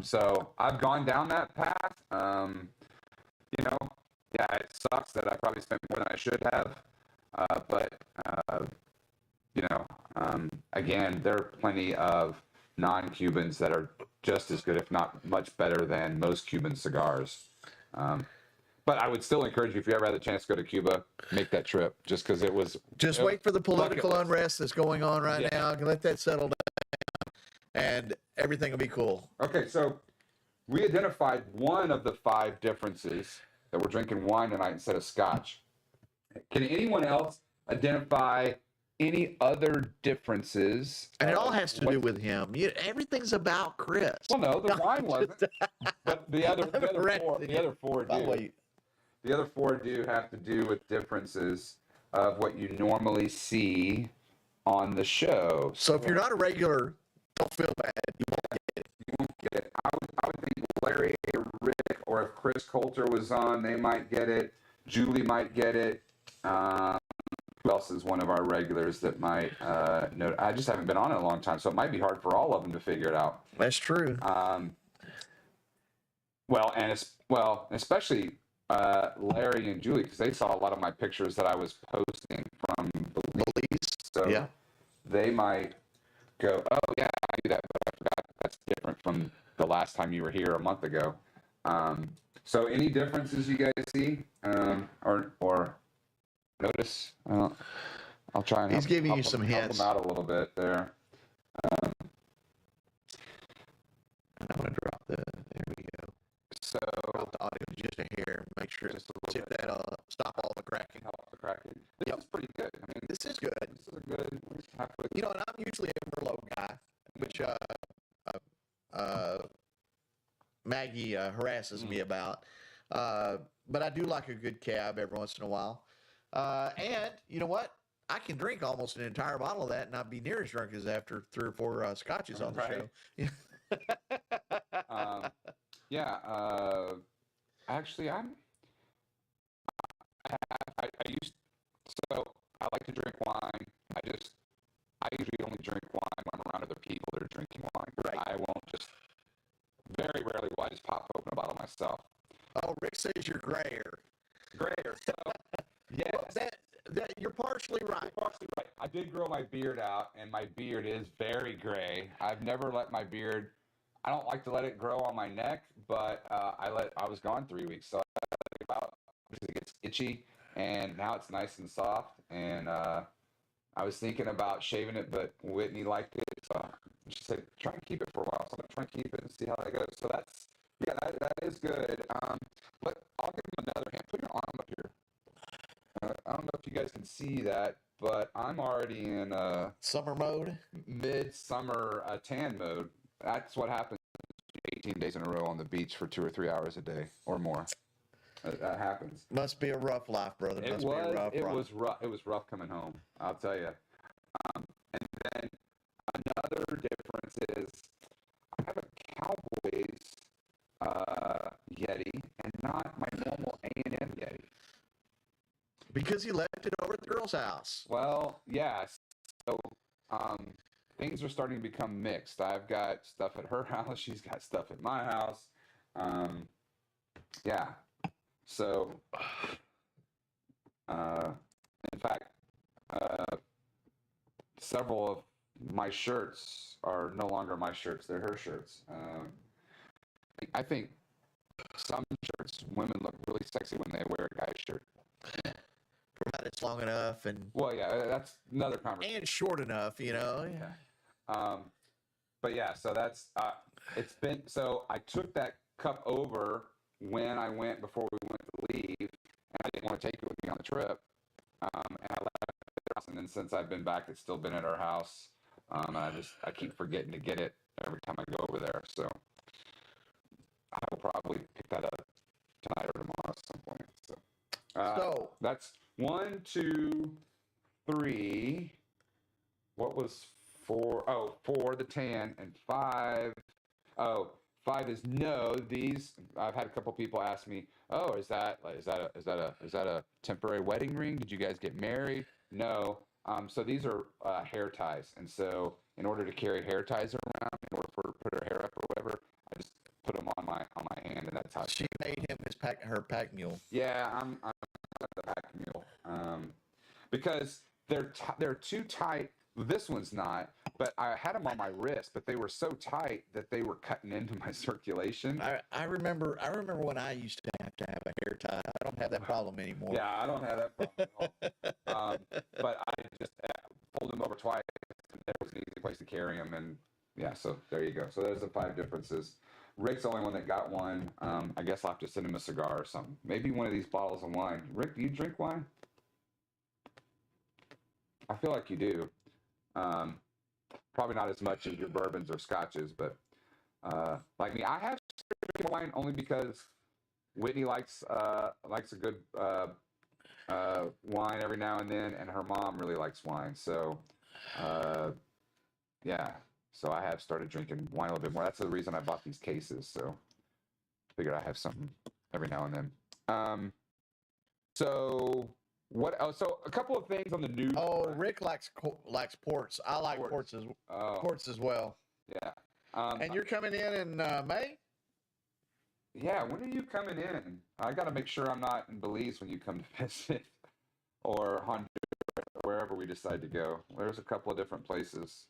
So I've gone down that path. Yeah, it sucks that I probably spent more than I should have. Again, there are plenty of non-Cubans that are just as good, if not much better than most Cuban cigars. But I would still encourage you, if you ever had the chance to go to Cuba, make that trip, just because it was... Just wait for the political unrest that's going on right now. Let that settle down, and everything will be cool. Okay, so we identified one of the 5 differences that we're drinking wine tonight instead of scotch. Can anyone else identify any other differences? And it all has to do with him. Everything's about Chris. Well, no, the wine wasn't. But the other 4 do. The other 4 do have to do with differences of what you normally see on the show. So if you're not a regular, don't feel bad. You won't get it. You won't get it. I would think Larry or Rick, or if Chris Coulter was on, they might get it. Julie might get it. who else is one of our regulars that might know? I just haven't been on in a long time, so it might be hard for all of them to figure it out. That's true. Especially Larry and Julie, because they saw a lot of my pictures that I was posting from Belize. So Yeah. they might go, oh, yeah, I do that, but I forgot that's different from the last time you were here a month ago. So any differences you guys see or notice? I'll try and He's giving you some hints. Help them out a little bit there. I'm going to drop there we go. So Drop the audio just a hair. Make sure just a see little if that stop all the cracking. help the cracking. This is pretty good. I mean, This is good. this is a good. Halfway. You know, and I'm usually a Merlot guy, which Maggie harasses me about. But I do like a good cab every once in a while. And you know what? I can drink almost an entire bottle of that and not be near as drunk as after 3 or 4 scotches on the Right. show. Actually, I used so I like to drink wine. I usually only drink wine when I'm around other people that are drinking wine. Right. I won't very rarely will I just pop open a bottle myself. Oh, Rick says you're grayer. Grayer. So yes. Well, that you're partially right. You're partially right. I did grow my beard out, and my beard is very gray. I've never let my beard. I don't like to let it grow on my neck, but I was gone 3 weeks, so I let it out because it gets itchy, and now it's nice and soft. And I was thinking about shaving it, but Whitney liked it, so she said try and keep it for a while. So I'm gonna try and keep it and see how that goes. So that is good. But I'll give you another hand. Put your arm up here. I don't know if you guys can see that, but I'm already in Summer mode. Midsummer tan mode. That's what happens 18 days in a row on the beach for 2 or 3 hours a day or more. That happens. Must be a rough life, brother. It was rough. It was rough coming home. I'll tell you. And then another difference is I have a Cowboys Yeti and not my normal A&M Yeti. Because you left it over at the girl's house. Well, yes. So things are starting to become mixed. I've got stuff at her house. She's got stuff at my house. Yeah. So, in fact, several of my shirts are no longer my shirts. They're her shirts. I think some shirts, women look really sexy when they wear a guy's shirt. Provided it's long enough and Well, yeah, that's another conversation. and short enough, you know. Yeah. But yeah, so that's it's been. So I took that cup over when I went before we went to leave, and I didn't want to take it with me on the trip. And I left it at her house, and then since I've been back, it's still been at our house. And I keep forgetting to get it every time I go over there. So I will probably pick that up tonight or tomorrow at some point. So that's 1, 2, 3. What was 4? Oh, 4 the tan, and 5. Oh, 5 is no. These I've had a couple people ask me, "Oh, is that a temporary wedding ring? Did you guys get married?" No. So these are hair ties, and so in order to carry hair ties around, in order for her to put her hair up or whatever, I just put them on my hand, and that's how She made him her pack mule. Yeah, I'm the pack mule. Because they're too tight. This one's not, but I had them on my wrist, but they were so tight that they were cutting into my circulation. I remember when I used to have a hair tie. I don't have that problem anymore. Yeah, I don't have that problem at all. But I just folded them over twice, and there was an easy place to carry them, and yeah, so there you go. So there's the 5 differences. Rick's the only one that got one. I guess I'll have to send him a cigar or something. Maybe one of these bottles of wine. Rick, do you drink wine? I feel like you do. Probably not as much as your bourbons or scotches, but like me, I have drinking wine only because Whitney likes a good wine every now and then, and her mom really likes wine. So, yeah. So I have started drinking wine a little bit more. That's the reason I bought these cases. So figured I have something every now and then. So What? Oh, so a couple of things on the news. Oh, Rick likes ports. I like ports as well. Yeah. And you're coming in May? Yeah. When are you coming in? I got to make sure I'm not in Belize when you come to visit, or Honduras, wherever we decide to go. There's a couple of different places,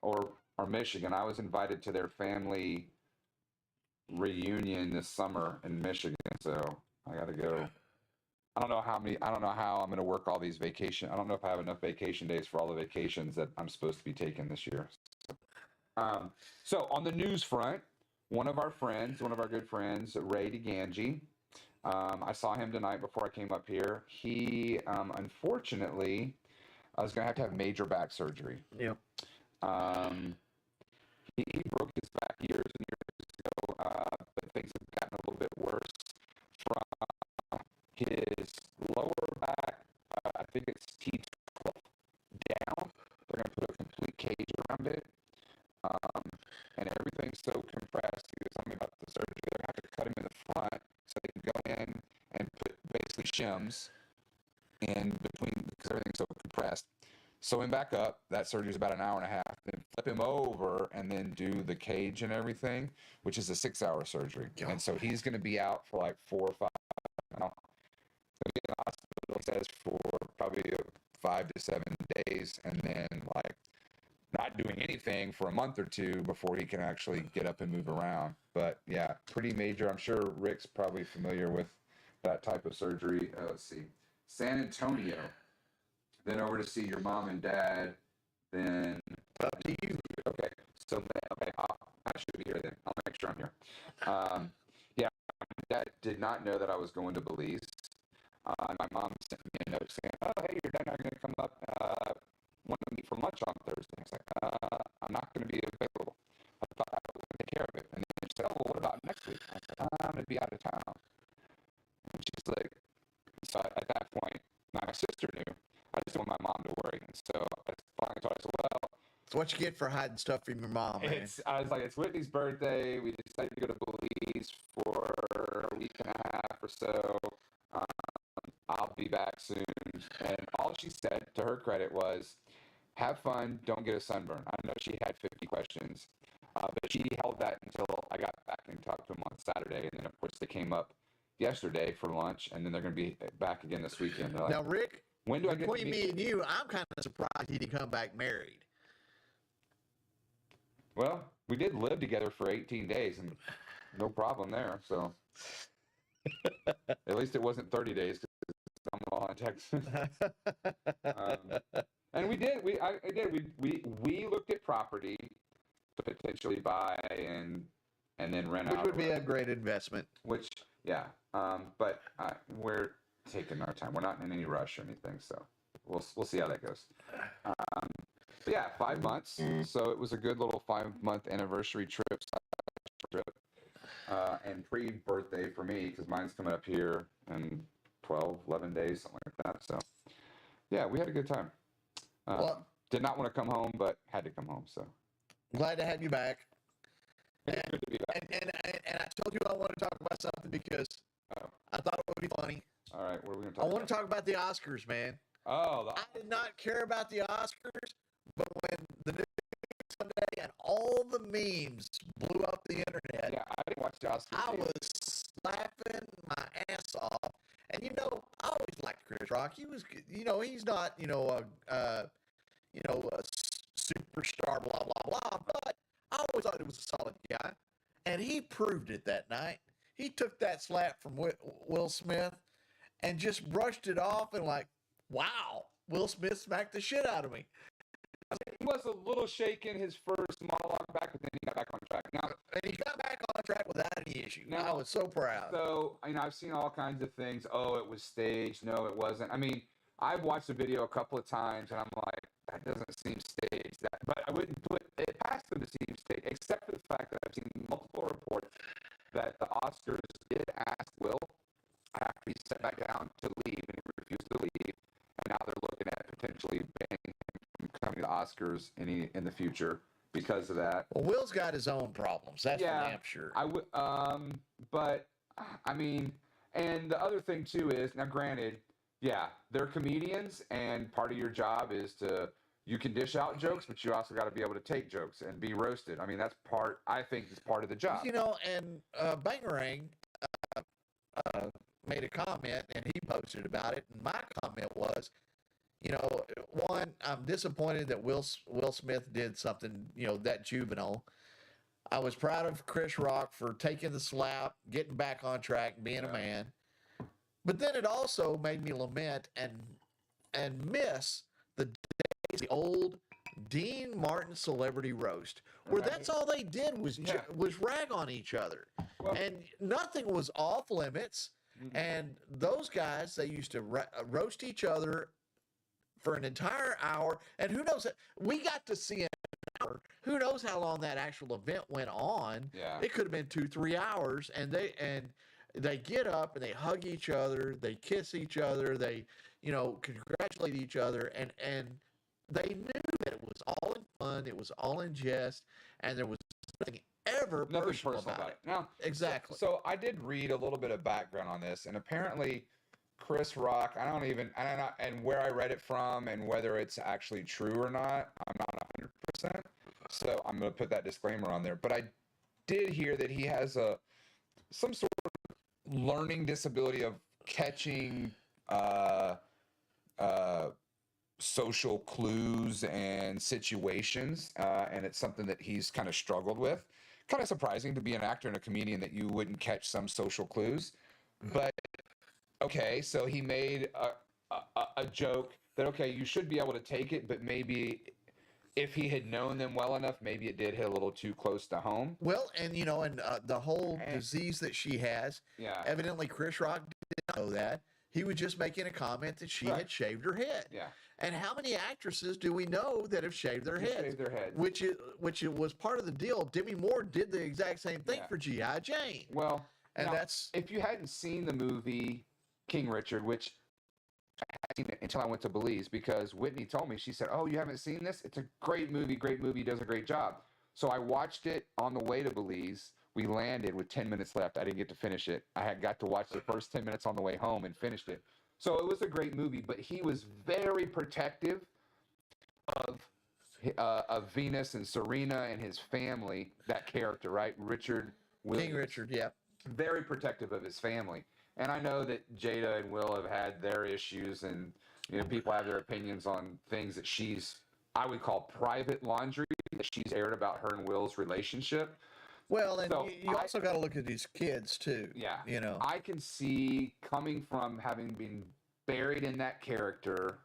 or Michigan. I was invited to their family reunion this summer in Michigan, so I got to go. I don't know how I'm going to work all these vacation. I don't know if I have enough vacation days for all the vacations that I'm supposed to be taking this year. So on the news front, one of our good friends, Ray DeGangi, I saw him tonight before I came up here. He, unfortunately, I was going to have major back surgery. Yeah. He broke his back years and years ago, but things have gotten a little bit worse from his lower back. I think it's T12 down. They're going to put a complete cage around it. And everything's so compressed. He was telling me about the surgery. They're going to have to cut him in the front so they can go in and put basically shims in between because everything's so compressed. Sew him back up. That surgery is about an hour and a half. Then flip him over and then do the cage and everything, which is a 6-hour surgery. Yeah. And so he's going to be out for like 4 or 5. He'll be in the hospital, he says, for probably 5 to 7 days, and then like not doing anything for a month or two before he can actually get up and move around. But yeah, pretty major. I'm sure Rick's probably familiar with that type of surgery. Let's see, San Antonio. Then over to see your mom and dad. Then up to you. Okay. So I should be here then. I'll make sure I'm here. Yeah, my dad did not know that I was going to Belize. My mom sent me a note saying, "Oh, hey, your dad and I are going to come up. Want to meet for lunch on Thursday?" I was like, "I'm not going to be available. I thought I was going to take care of it." And then she said, "Oh, well, what about next week?" I said, "I'm going to be out of town." And she's like, so at that point, my sister knew. I just didn't want my mom to worry. And so I finally told her, I said, well, it's what you get for hiding stuff from your mom, man. I was like, it's Whitney's birthday. We decided to go to Belize for a week and a half or so. I'll be back soon. And all she said, to her credit, was, have fun, don't get a sunburn. I know she had 50 questions, but she held that until I got back and talked to them on Saturday. And then, of course, they came up yesterday for lunch, and then they're going to be back again this weekend. Like, now, Rick, when do I get between me and you, I'm kind of surprised he didn't come back married. Well, we did live together for 18 days, and no problem there. So at least it wasn't 30 days because I'm all in Texas. And we did. We looked at property to potentially buy and then rent out. Which would be a great investment. Which, yeah. But we're taking our time. We're not in any rush or anything, so we'll see how that goes. But yeah, 5 months. So it was a good little 5-month anniversary trip, and pre-birthday for me because mine's coming up here in 12, 11 days, something like that. So yeah, we had a good time. Well, did not want to come home, but had to come home. So glad to have you back. It's good to be back. And I told you I want to talk about something because I thought it would be funny. All right, what are we going to talk about? I want to talk about the Oscars, man. Oh, I did not care about the Oscars, but when the news Sunday and all the memes blew up the internet, yeah, I didn't watch the Oscars. I was laughing my ass off. And I always liked Chris Rock. He was, he's not, a superstar, blah blah blah. But I always thought he was a solid guy, and he proved it that night. He took that slap from Will Smith and just brushed it off and like, wow, Will Smith smacked the shit out of me. He was a little shaken his first monologue back, but then he got back on track. And he got back on track without any issue. I was so proud. So, I've seen all kinds of things. Oh, it was staged. No, it wasn't. I mean, I've watched the video a couple of times, and I'm like, that doesn't seem staged. But I wouldn't put it past them to seem staged, except for the fact that I've seen multiple reports that the Oscars did ask Will after he sat back down to leave, and he refused to leave. And now they're looking at potentially banning him from coming to the Oscars in the future because of that. Well, Will's got his own problems. That's for damn sure. But I mean, and the other thing too is, now granted, Yeah, they're comedians, and part of your job is you can dish out jokes, but you also got to be able to take jokes and be roasted. I mean, I think is part of the job. And Bangarang made a comment, and he posted about it. And my comment was, one, I'm disappointed that Will Smith did something, that juvenile. I was proud of Chris Rock for taking the slap, getting back on track, and being a man. But then it also made me lament and miss the days, the old Dean Martin celebrity roast, where that's all they did was rag on each other, and nothing was off limits. And those guys, they used to roast each other for an entire hour, and who knows? We got to see an hour. Who knows how long that actual event went on? Yeah, it could have been 2-3 hours, and they get up and they hug each other, they kiss each other, they congratulate each other, and they knew that it was all in fun, it was all in jest, and there was nothing personal about it. Now, exactly. So I did read a little bit of background on this, and apparently Chris Rock, and where I read it from and whether it's actually true or not, I'm not 100%. So I'm going to put that disclaimer on there. But I did hear that he has some sort of learning disability of catching social clues and situations, and it's something that he's kind of struggled with. Kind of surprising to be an actor and a comedian that you wouldn't catch some social clues. But okay, so he made a joke that, okay, you should be able to take it, but maybe if he had known them well enough, maybe it did hit a little too close to home. Well, and the whole disease that she has, evidently Chris Rock didn't know that. He was just making a comment that she had shaved her head. Yeah. And how many actresses do we know that have shaved their heads? Which was part of the deal. Demi Moore did the exact same thing for G.I. Jane. Well, and now, that's if you hadn't seen the movie King Richard, which I hadn't seen it until I went to Belize, because Whitney told me, she said, "Oh, you haven't seen this? It's a great movie, does a great job." So I watched it on the way to Belize. We landed with 10 minutes left. I didn't get to finish it. I had got to watch the first 10 minutes on the way home and finished it. So it was a great movie, but he was very protective of Venus and Serena and his family, that character, right? Richard Williams. King Richard, yeah. Very protective of his family. And I know that Jada and Will have had their issues, and people have their opinions on things that I would call private laundry, that she's aired about her and Will's relationship. Well, and so you also got to look at these kids too. Yeah. I can see, coming from having been buried in that character,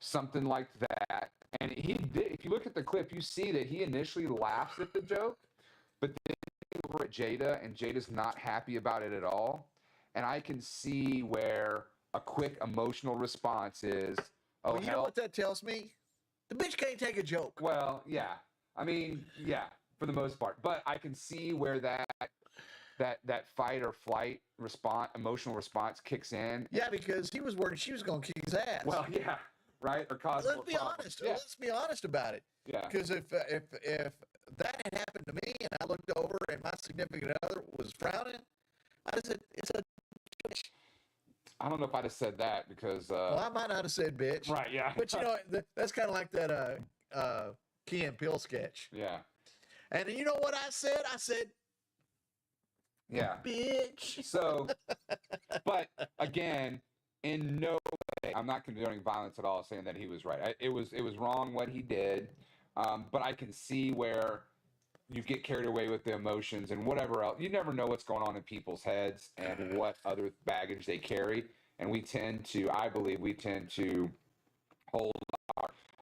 something like that. And he did, if you look at the clip, you see that he initially laughs at the joke, but then over at Jada, and Jada's not happy about it at all. And I can see where a quick emotional response is, "Oh, well, you know what that tells me? The bitch can't take a joke." Well, yeah. I mean, yeah, for the most part. But I can see where that fight or flight response, emotional response kicks in. Yeah, because he was worried she was going to kick his ass. Well, yeah, right? Or cause Let's be honest. Yeah. Let's be honest about it. Yeah. Because if that had happened to me and I looked over and my significant other was frowning, I said, "It's a bitch." I don't know if I'd have said that because... well, I might not have said bitch. Right, yeah. But, that's kind of like that Key and Peele sketch. Yeah. And you know what I said? I said, yeah, bitch. So, but again, in no way, I'm not condoning violence at all, saying that he was right. It was wrong what he did, but I can see where you get carried away with the emotions and whatever else. You never know what's going on in people's heads and what other baggage they carry, and I believe we tend to hold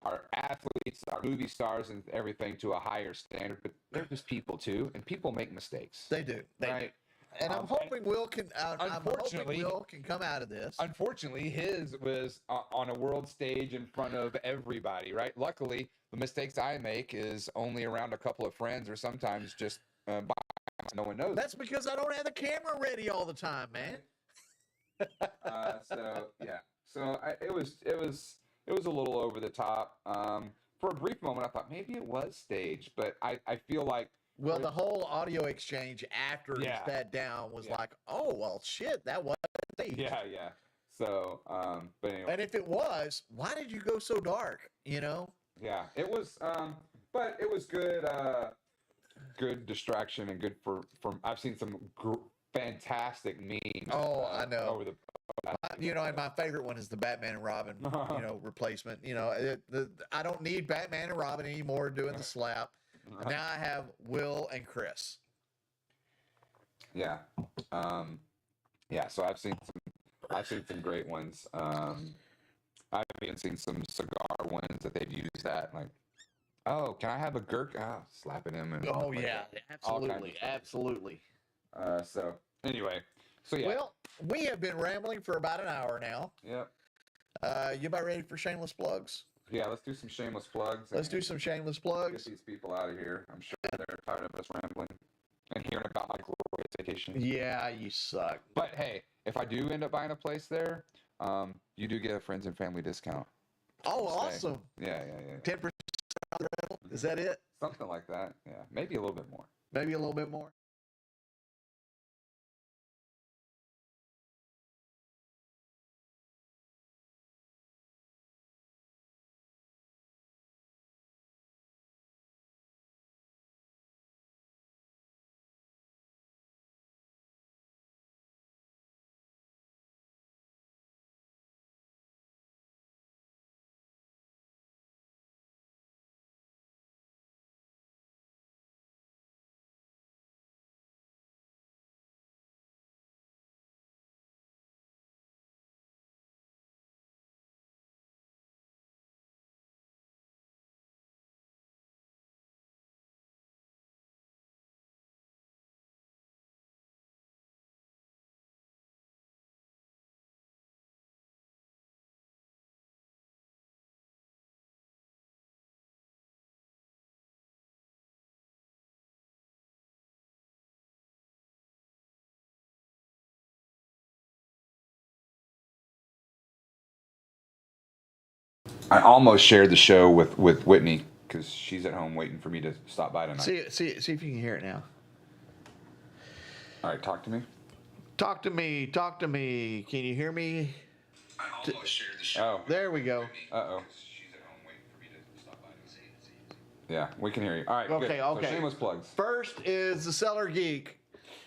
our athletes, our movie stars, and everything to a higher standard, but they're just people too, and people make mistakes. They do. They do. And I'm hoping Will can. I'm hoping Will can come out of this. Unfortunately, his was on a world stage in front of everybody, right? Luckily, the mistakes I make is only around a couple of friends, or sometimes just no one knows. That's because I don't have the camera ready all the time, man. So yeah, so it was a little over the top. For a brief moment, I thought maybe it was staged, but I feel like. Well, the whole audio exchange after he sat down was like, "Oh, well, shit, that wasn't staged." Yeah. So, but anyway. And if it was, why did you go so dark? You know? Yeah, it was, but it was good, good distraction and good for. I've seen some fantastic memes. Oh, I know. Over the. And my favorite one is the Batman and Robin, replacement. I don't need Batman and Robin anymore doing the slap. Now I have Will and Chris. Yeah, yeah. So I've seen some great ones. I've even seen some cigar ones that they've used that like, oh, can I have a gherkin? Oh, slapping him. And Oh like yeah, absolutely, absolutely. So anyway, so yeah. Well, we have been rambling for about an hour now. Yep. You about ready for shameless plugs? Yeah, let's do some shameless plugs. Let's do some shameless plugs. Get these people out of here. I'm sure they're tired of us rambling and hearing about my glorious vacation. Yeah, you suck. But hey, if I do end up buying a place there, you do get a friends and family discount. Oh, awesome. Yeah. 10% on the rental? Is that it? Something like that. Yeah, maybe a little bit more. Maybe a little bit more. I almost shared the show with Whitney because she's at home waiting for me to stop by tonight. See if you can hear it now. All right, talk to me. Talk to me. Can you hear me? I almost shared the show. Oh, there we go. Uh-oh. Yeah, we can hear you. All right, Okay, good. okay. So shameless plugs. First is the Cellar Geek.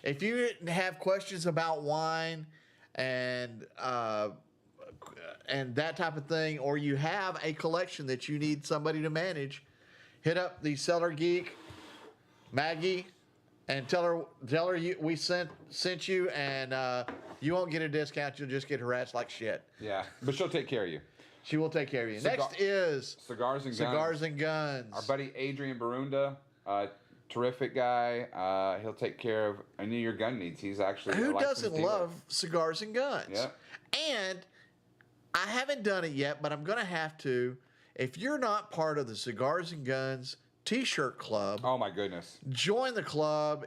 If you have questions about wine and that type of thing, or you have a collection that you need somebody to manage, hit up the Cellar Geek, Maggie, and tell her we sent you, and you won't get a discount. You'll just get harassed like shit. Yeah, but she'll take care of you. She will take care of you. Next is Cigars and Guns. Our buddy Adrian Barunda, terrific guy. He'll take care of any of your gun needs. He's actually who doesn't love Cigars and Guns? Yeah. And I haven't done it yet, but I'm going to have to. If you're not part of the Cigars and Guns T-shirt club, oh my goodness, join the club.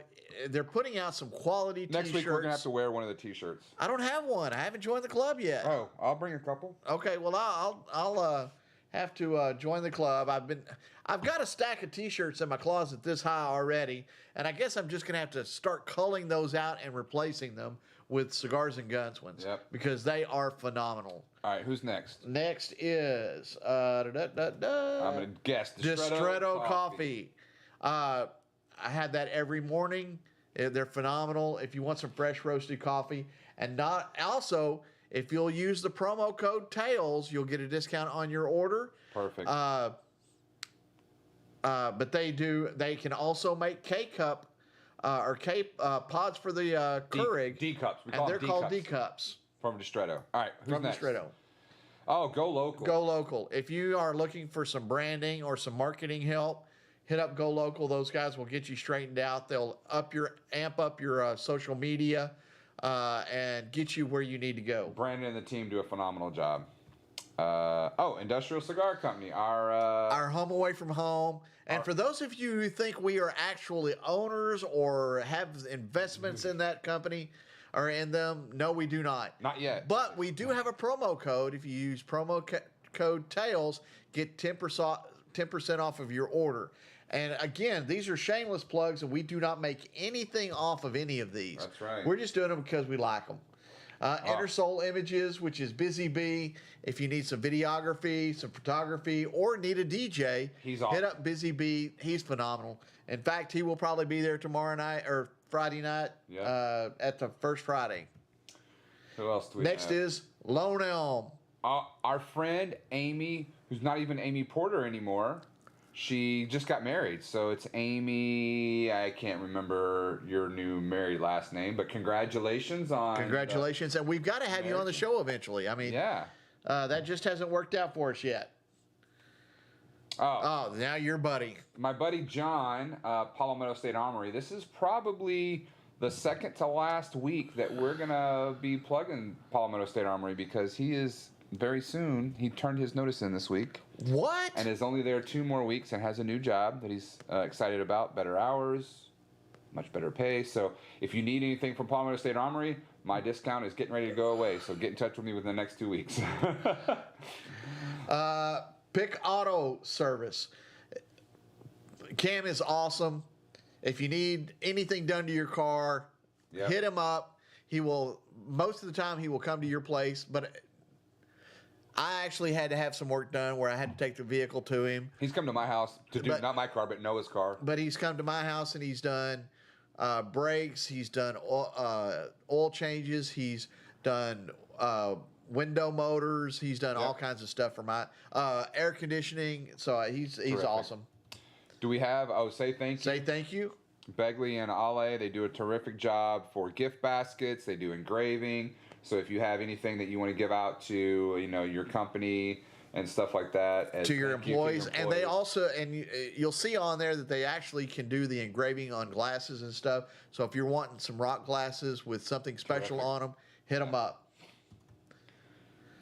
They're putting out some quality T-shirts. Next week we're gonna have to wear one of the T-shirts. I don't have one. I haven't joined the club yet. Oh, I'll bring a couple. Okay, well I'll have to join the club. I've got a stack of T-shirts in my closet this high already, and I guess I'm just gonna have to start culling those out and replacing them with Cigars and Guns ones. Yep. Because they are phenomenal. All right, who's next? Next is I'm gonna guess Distretto Coffee. I had that every morning. They're phenomenal. If you want some fresh roasted coffee, and also if you'll use the promo code TAILS, you'll get a discount on your order. Perfect. But they can also make K-cup or K pods for the Keurig. D-cups. And they're called D-cups. From Distretto. All right, who's from next? Distretto. Oh, go local. Go local. If you are looking for some branding or some marketing help, hit up Go Local. Those guys will get you straightened out. They'll amp up your social media and get you where you need to go. Brandon and the team do a phenomenal job. Industrial Cigar Company, our home away from home. And for those of you who think we are actually owners or have investments in that company or in them, no, we do not. Not yet. But we do have a promo code. If you use promo code TAILS, get 10% off of your order. And again, these are shameless plugs, and we do not make anything off of any of these. That's right. We're just doing them because we like them. Inner Soul Images, which is Busy Bee. If you need some videography, some photography, or need a DJ, He's awesome. hit up Busy Bee. He's phenomenal. In fact, he will probably be there tomorrow night or Friday night at the First Friday. Who else do we Next have? is Lone Elm. Our friend Amy, who's not even Amy Porter anymore. She just got married, so it's Amy. I can't remember your new married last name, but congratulations on. Congratulations, and we've got to have you on the show eventually. I mean, Yeah. that just hasn't worked out for us yet. Oh, now your buddy. My buddy John, Palomino State Armory. This is probably the second to last week that we're gonna be plugging Palomino State Armory because he is very soon. He turned his notice in this week. What? And is only there 2 more weeks and has a new job that he's excited about. Better hours, much better pay. So if you need anything from Palomino State Armory, my discount is getting ready to go away. So get in touch with me within the next 2 weeks. Pick Auto Service. Cam is awesome. If you need anything done to your car, hit him up. He will, most of the time, he will come to your place, but I actually had to have some work done where I had to take the vehicle to him. He's come to my house to do, not my car, but Noah's car. But he's come to my house and he's done brakes. He's done oil changes. He's done window motors. He's done all kinds of stuff for my air conditioning. So he's awesome. Do we have, say thank you? Say thank you. Begley and Ale, they do a terrific job for gift baskets. They do engraving. So if you have anything that you want to give out to, your company and stuff like that. To your employees. And they also, you'll see on there that they actually can do the engraving on glasses and stuff. So if you're wanting some rock glasses with something special on them, hit them up.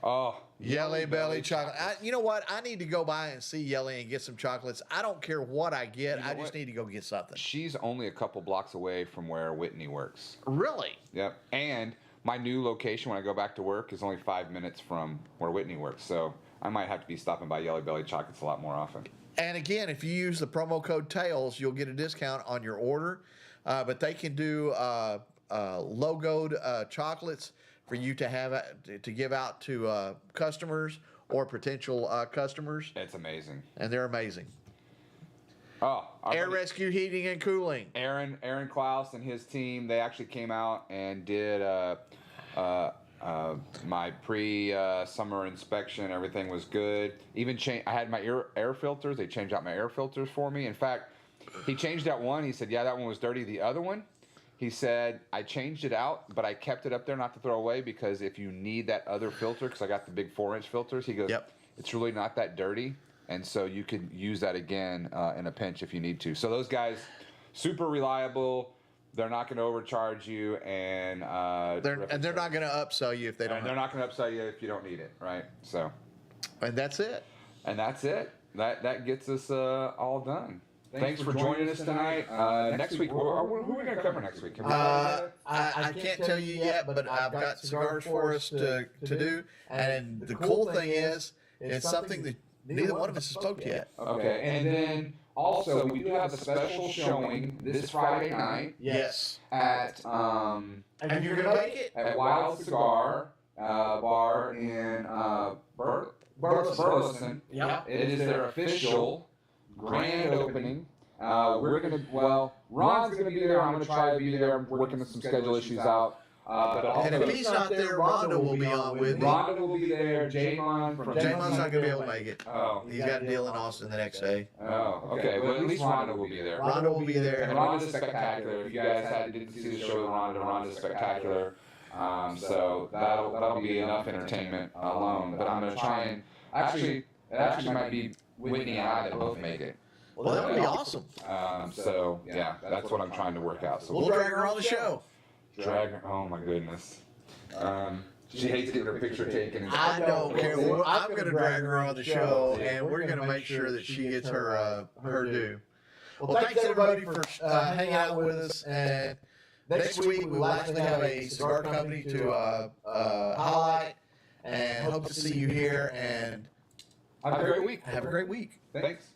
Oh, Yelly Belly chocolate. You know what? I need to go by and see Yelly and get some chocolates. I don't care what I get. I just need to go get something. She's only a couple blocks away from where Whitney works. Really? Yep. And my new location when I go back to work is only 5 minutes from where Whitney works. So I might have to be stopping by Yelly Belly Chocolates a lot more often. And again, if you use the promo code TAILS, you'll get a discount on your order. But they can do logoed chocolates for you to have to give out to customers or potential customers. It's amazing. And they're amazing. Oh, Air Rescue Heating and Cooling. Aaron Klaus and his team, they actually came out and did my pre-summer inspection. Everything was good. Even I had my air filters. They changed out my air filters for me. In fact, he changed out one. He said, yeah, that one was dirty. The other one, he said, I changed it out, but I kept it up there not to throw away because if you need that other filter, because I got the big 4-inch filters, he goes, it's really not that dirty. And so you could use that again in a pinch if you need to. So those guys, super reliable. They're not going to overcharge you, and they're not going to upsell you if they don't. They're not going to upsell you if you don't need it, right? So, and that's it. That gets us all done. Thanks for joining us tonight. Next week, who are we going to cover next week? I can't tell you yet, but I've got cigars for us to do. And the cool thing is, it's something that neither one of us has spoke yet. Okay, and then also we do have a special showing this Friday night. Yes. At and you're gonna make it at Wild Cigar Bar in Burleson. Yeah. It is their official grand opening. Ron's gonna be there. I'm gonna try to be there. I'm working some schedule issues out. And if he's not there, Rhonda will be on with me. Rhonda will be there. J-Mon J-Mon's not going to be able to make it. Oh. He's got a deal in Austin the next day. Oh, okay. Well, at least Rhonda will be there. Rhonda will be there. And Rhonda's spectacular. If you guys didn't see the show with Rhonda's spectacular. So that'll be enough entertainment alone. But I'm going to try and... Actually, it actually might be Whitney and I that both make it. Well, that would be awesome. So, yeah, that's what I'm trying to work out. So we'll drag her on the show. Drag her. Oh my goodness. She hates getting her picture taken. I don't care. I'm going to drag her on the show, and we're going to make sure that she gets her due. Well, thanks everybody for hanging out with us. And next week we will actually have a cigar company to highlight, and hope to see you here. And have a great week. Have a great week. Thanks.